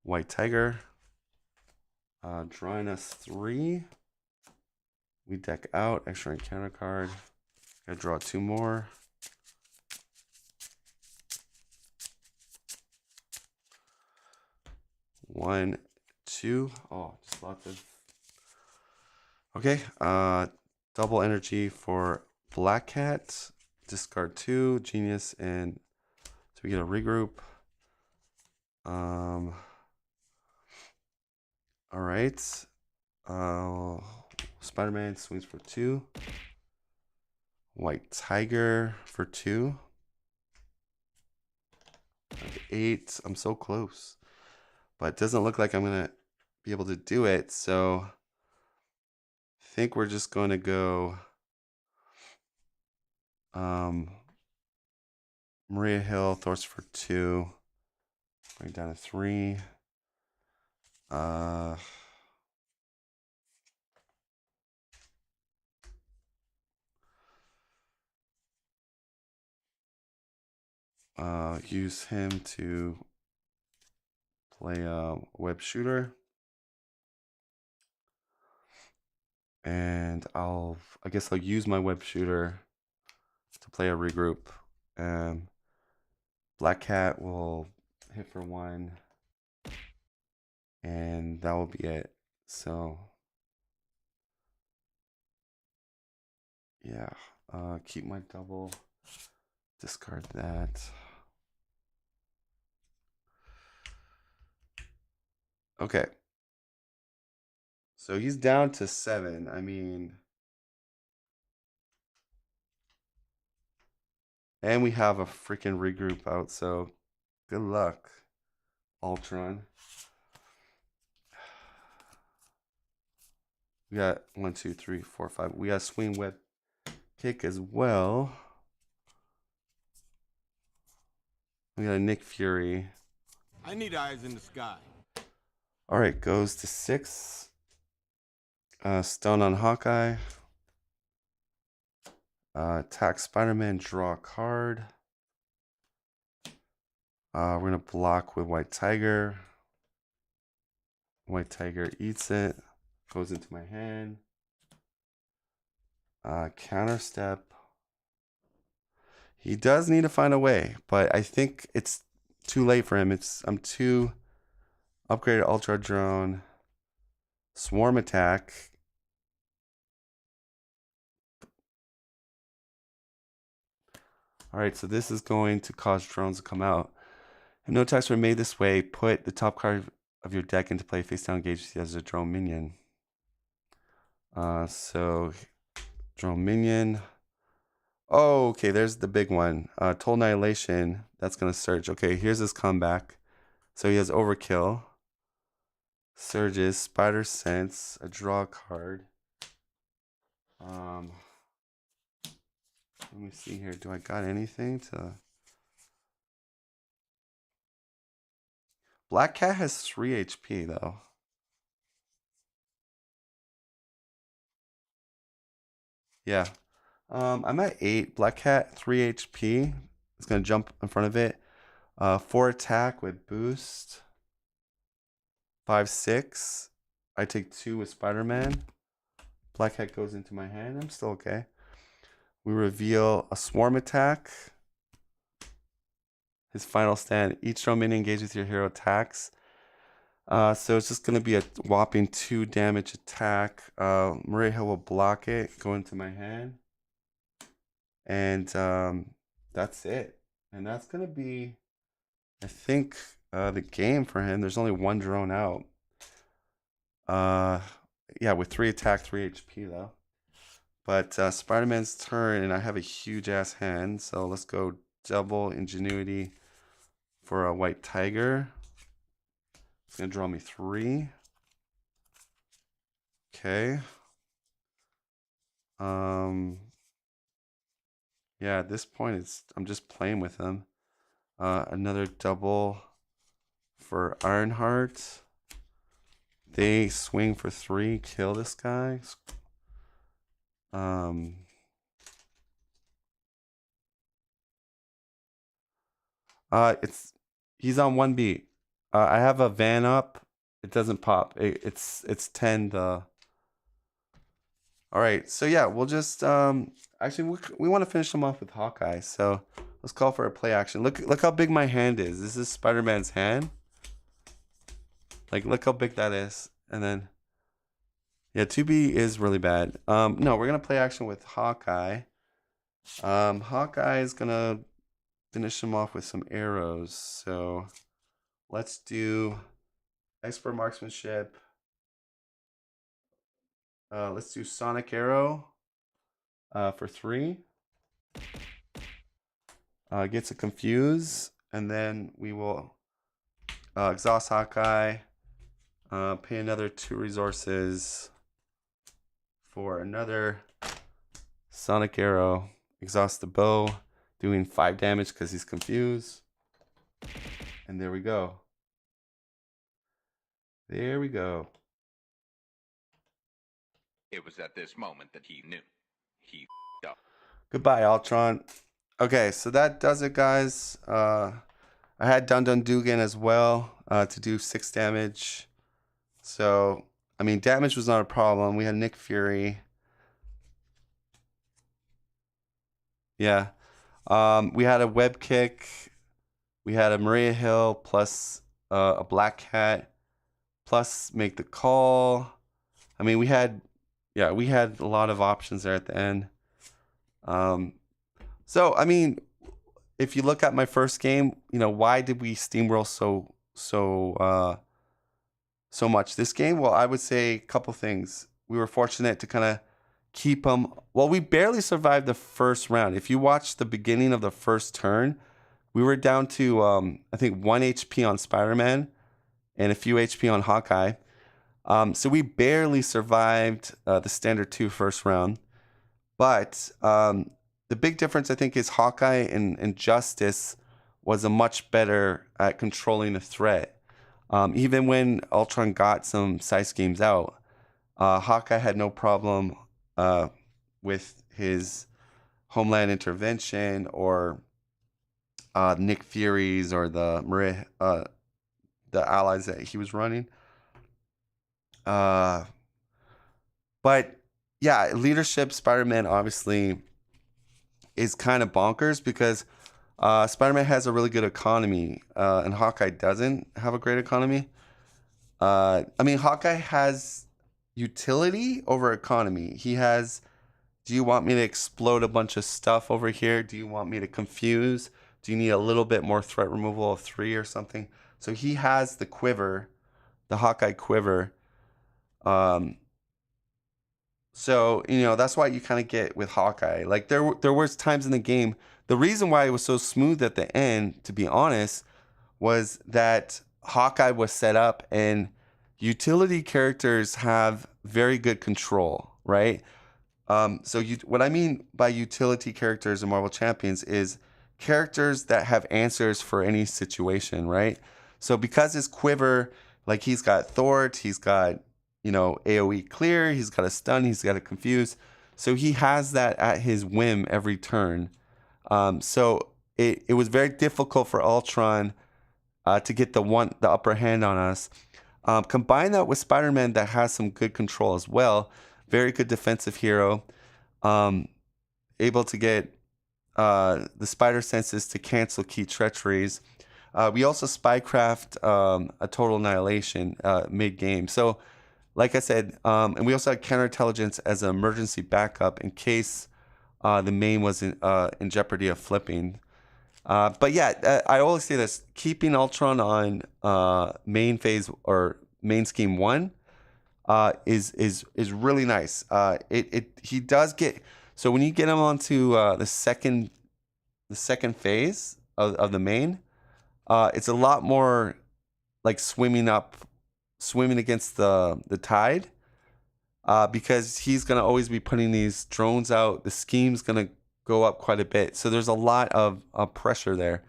White Tiger. Drawing us 3. We deck out, extra encounter card. Gotta draw 2 more. One, 2. Oh, just lots of. Okay. Double energy for Black Cat. Discard 2, Genius, and so we get a regroup. All right. Spider-Man swings for 2. White Tiger for 2. 8. I'm so close. But it doesn't look like I'm going to be able to do it. So I think we're just going to go Maria Hill, Thor's for 2. Bring down to 3. Use him to play a web shooter. And I guess I'll use my web shooter to play a regroup. Black Cat will hit for 1. And that will be it. So yeah, keep my double, discard that. Okay. So he's down to 7. I mean, and we have a freaking regroup out, so good luck, Ultron. We got 1, 2, 3, 4, 5. We got swing web kick as well. We got a Nick Fury. I need eyes in the sky. All right, goes to 6. Stone on Hawkeye. Attack Spider-Man, draw a card. We're going to block with White Tiger. White Tiger eats it. Goes into my hand. Counter step. He does need to find a way, but I think it's too late for him. I'm too upgraded Ultra Drone. Swarm attack. All right, so this is going to cause drones to come out. If no attacks were made this way, put the top card of your deck into play face down, engage as a drone minion. So drone minion. Oh, okay, there's the big one. Total Annihilation. That's gonna surge. Okay, here's his comeback. So he has Overkill. Surges, Spider Sense, a draw card. Let me see here. Do I got anything to... Black Cat has 3 HP though. Yeah. I'm at 8. Black Cat, 3 HP. It's gonna jump in front of it. 4 attack with boost. 5, 6. I take 2 with Spider-Man. Black Cat goes into my hand. I'm still okay. We reveal a swarm attack. His final stand. Each drone minion engaged with your hero attacks. So it's just going to be a whopping 2 damage attack. Maria Hill will block it. Go into my hand. And that's it. And that's going to be, I think, the game for him. There's only 1 drone out. Yeah, with 3 attack, 3 HP though. But Spider-Man's turn, and I have a huge ass hand, so let's go double Ingenuity for a White Tiger. It's gonna draw me 3. Okay. Yeah, at this point I'm just playing with him. Another double for Ironheart. They swing for 3, kill this guy. He's on 1 beat. I have a van up. It doesn't pop. It's 10 the. All right, so yeah, we'll just actually we want to finish him off with Hawkeye. So let's call for a play action. Look how big my hand is. This is Spider-Man's hand. Like, look how big that is. And then yeah, 2B is really bad. No, we're gonna play action with Hawkeye. Hawkeye is gonna finish him off with some arrows. So let's do expert marksmanship. Let's do Sonic Arrow for 3. Gets a confuse, and then we will exhaust Hawkeye. Pay another 2 resources for another Sonic Arrow. Exhaust the bow, doing 5 damage because he's confused. And there we go. There we go. It was at this moment that he knew. He f***ed up. Goodbye, Ultron. Okay, so that does it, guys. I had Dun Dun Dugan as well to do 6 damage. So, I mean, damage was not a problem. We had Nick Fury. Yeah. We had a web kick. We had a Maria Hill plus a Black Cat plus make the call. I mean, we had a lot of options there at the end. So, I mean, if you look at my first game, you know, why did we steamroll so much this game? Well, I would say a couple things. We were fortunate to kind of keep them. Well, we barely survived the first round. If you watch the beginning of the first turn, we were down to, I think, 1 HP on Spider-Man and a few HP on Hawkeye. So we barely survived the standard 2 first round. But the big difference, I think, is Hawkeye and Justice was a much better at controlling the threat. Even when Ultron got some side schemes out, Hawkeye had no problem with his Homeland Intervention or Nick Fury's or the allies that he was running. But yeah, leadership, Spider-Man obviously is kind of bonkers because Spider-Man has a really good economy and Hawkeye doesn't have a great economy. I mean, Hawkeye has utility over economy. He has, do you want me to explode a bunch of stuff over here? Do you want me to confuse? Do you need a little bit more threat removal of 3 or something? So he has the quiver, the Hawkeye quiver. So, you know, that's why you kind of get with Hawkeye. Like there was times in the game, the reason why it was so smooth at the end, to be honest, was that Hawkeye was set up and utility characters have very good control, right? So what I mean by utility characters in Marvel Champions is characters that have answers for any situation, right? So because his quiver, like he's got thwart, he's got, you know, AoE clear, he's got a stun, he's got a confuse. So he has that at his whim every turn. So it was very difficult for Ultron to get the upper hand on us. Combine that with Spider-Man that has some good control as well. Very good defensive hero. Able to get the spider senses to cancel key treacheries. We also spycraft a total annihilation mid-game. So, like I said, and we also had counterintelligence as an emergency backup in case the main was in jeopardy of flipping. But yeah, I always say this: keeping Ultron on main phase or main scheme 1 is really nice. He does get, so when you get him onto the second phase of the main, it's a lot more like swimming against the tide, because he's gonna always be putting these drones out. The scheme's gonna go up quite a bit, so there's a lot of pressure there.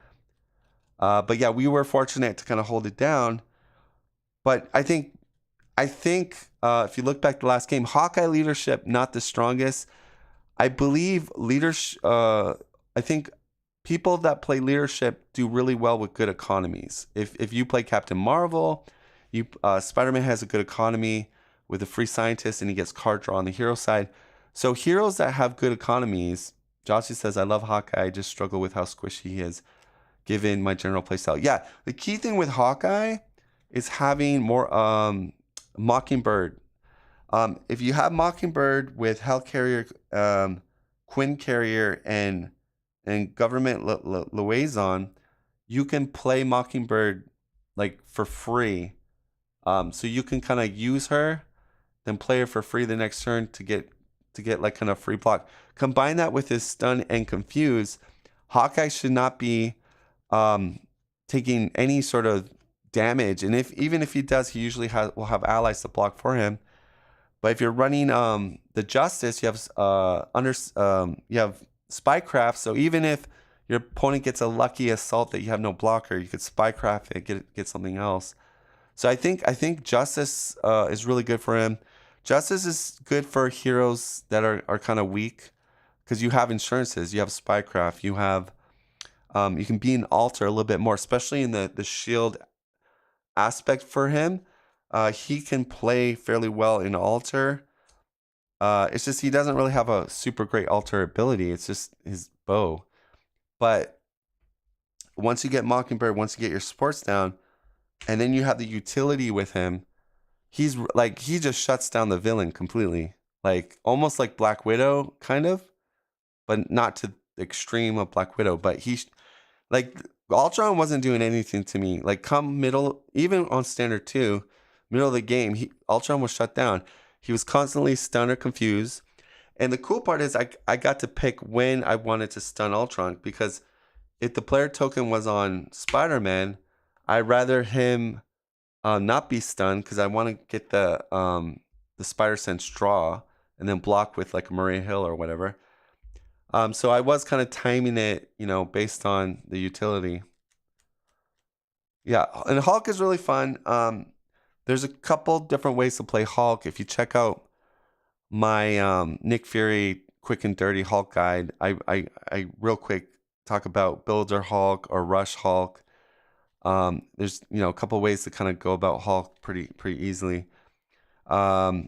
But yeah, we were fortunate to kind of hold it down. But I think if you look back to the last game, Hawkeye leadership not the strongest. I believe leadership. I think people that play leadership do really well with good economies. If you play Captain Marvel, Spider-Man has a good economy with a free scientist, and he gets card draw on the hero side. So heroes that have good economies, Joshy says, I love Hawkeye. I just struggle with how squishy he is, given my general playstyle. Yeah, the key thing with Hawkeye is having more Mockingbird. If you have Mockingbird with Hellcarrier, Quinn Carrier, and Government Liaison, you can play Mockingbird like for free. So you can kind of use her then play it for free the next turn to get like kind of free block. Combine that with his stun and confuse. Hawkeye should not be taking any sort of damage, and even if he does, he usually will have allies to block for him. But if you're running the Justice, you have you have Spycraft. So even if your opponent gets a lucky assault that you have no blocker, you could Spycraft it, get something else. So I think Justice is really good for him. Justice is good for heroes that are kind of weak, because you have insurances, you have Spycraft, you have you can be an alter a little bit more, especially in the shield aspect for him. He can play fairly well in alter. It's just he doesn't really have a super great alter ability. It's just his bow. But once you get Mockingbird, once you get your supports down, and then you have the utility with him, he just shuts down the villain completely. Like almost like Black Widow, kind of, but not to the extreme of Black Widow. But Ultron wasn't doing anything to me. Like come middle, even on standard 2, middle of the game, Ultron was shut down. He was constantly stunned or confused. And the cool part is I got to pick when I wanted to stun Ultron, because if the player token was on Spider-Man, I'd rather him not be stunned, because I want to get the Spider Sense draw and then block with like Maria Hill or whatever. So I was kind of timing it, based on the utility. Yeah, and Hulk is really fun. There's a couple different ways to play Hulk. If you check out my Nick Fury quick and dirty Hulk guide, I real quick talk about Builder Hulk or Rush Hulk. There's a couple ways to kind of go about Hulk pretty easily. But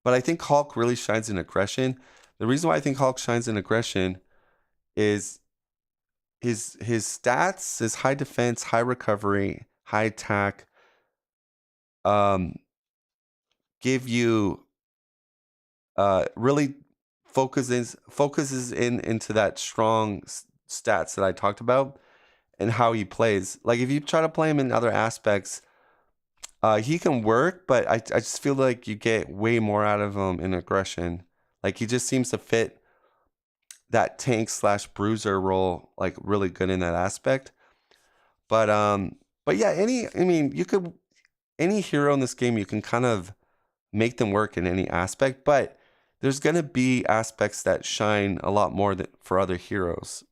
I think Hulk really shines in aggression. The reason why I think Hulk shines in aggression is his stats, his high defense, high recovery, high attack, give you really focuses into that strong stats that I talked about and how he plays. Like if you try to play him in other aspects, he can work, but I just feel like you get way more out of him in aggression. Like he just seems to fit that tank / bruiser role like really good in that aspect. But yeah, any hero in this game, you can kind of make them work in any aspect, but there's going to be aspects that shine a lot more for other heroes,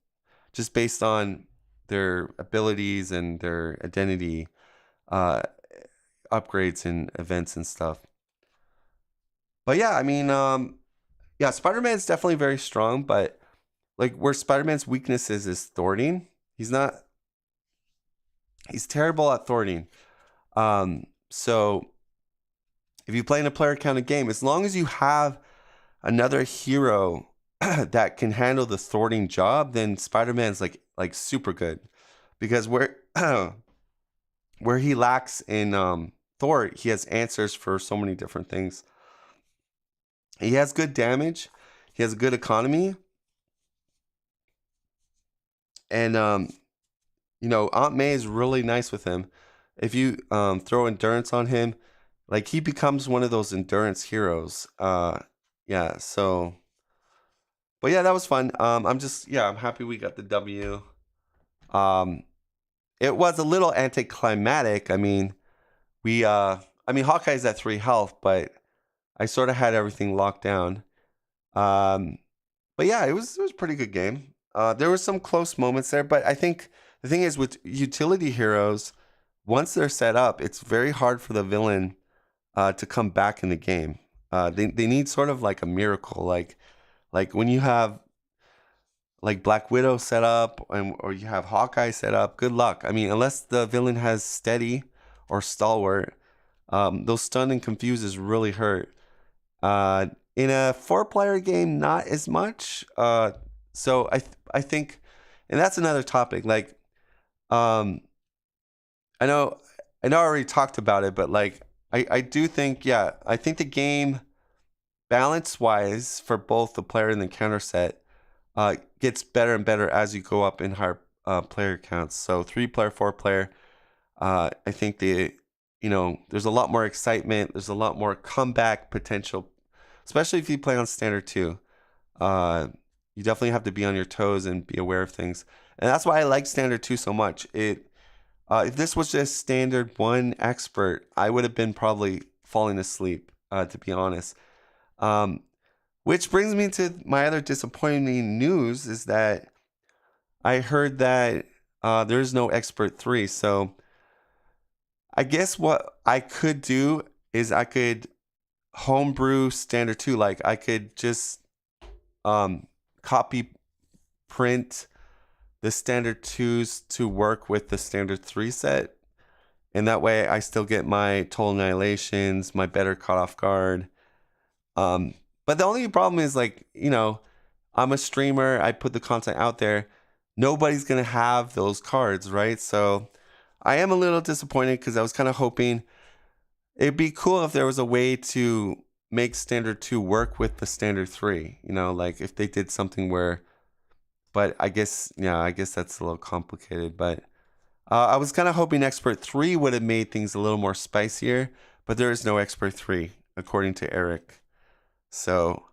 just based on their abilities and their identity, upgrades and events and stuff. But yeah, yeah, Spider-Man's definitely very strong, but like where Spider-Man's weakness is thwarting. He's terrible at thwarting. So if you play in a player counted game, as long as you have another hero that can handle the thwarting job, then Spider-Man's like super good. Because where he lacks in thwart, he has answers for so many different things. He has good damage, he has a good economy, and Aunt May is really nice with him. If you throw endurance on him, like he becomes one of those endurance heroes. Yeah, so but yeah, that was fun. I'm happy we got the W. It was a little anticlimactic. Hawkeye's at 3 health, but I sort of had everything locked down. But yeah, it was a pretty good game. There were some close moments there, but I think the thing is with utility heroes, once they're set up, it's very hard for the villain to come back in the game. They need sort of like a miracle, like when you have like Black Widow set up or you have Hawkeye set up. Good luck. Unless the villain has steady or stalwart, those stun and confuses really hurt. In a 4-player game, not as much. So I think, and that's another topic. Like, I know I already talked about it, but like I do think, I think the game balance wise for both the player and the counter set gets better and better as you go up in higher player counts. So 3-player, 4-player, I think you know, there's a lot more excitement. There's a lot more comeback potential, especially if you play on standard 2. You definitely have to be on your toes and be aware of things. And that's why I like standard 2 so much. If this was just standard 1 expert, I would have been probably falling asleep, to be honest. Which brings me to my other disappointing news is that I heard that there's no expert 3. So I guess what I could do is I could homebrew standard 2. Like I could just copy print the standard 2s to work with the standard 3 set. And that way I still get my total annihilations, my better caught off guard. But the only problem is, like, you know, I'm a streamer. I put the content out there. Nobody's going to have those cards, right? So I am a little disappointed because I was kind of hoping it'd be cool if there was a way to make standard 2 work with the standard 3. You know, like if they did something where, but I guess that's a little complicated. But I was kind of hoping expert 3 would have made things a little more spicier, but there is no expert 3, according to Eric. So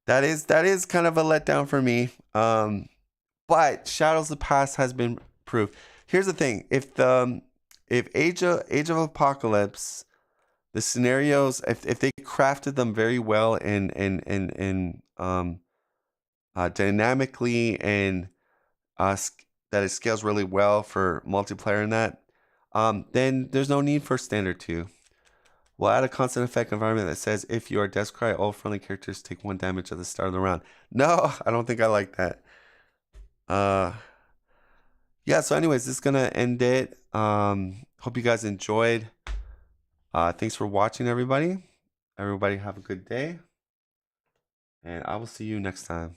that is kind of a letdown for me. But Shadows of the Past has been proved. Here's the thing: if Age of Apocalypse, the scenarios, if they crafted them very well and dynamically and that it scales really well for multiplayer and that, then there's no need for standard 2. We'll add a constant effect environment that says if you are Death Cry, all friendly characters take 1 damage at the start of the round. No, I don't think I like that. Yeah, so anyways, this is gonna end it. Hope you guys enjoyed. Thanks for watching, everybody. Everybody have a good day. And I will see you next time.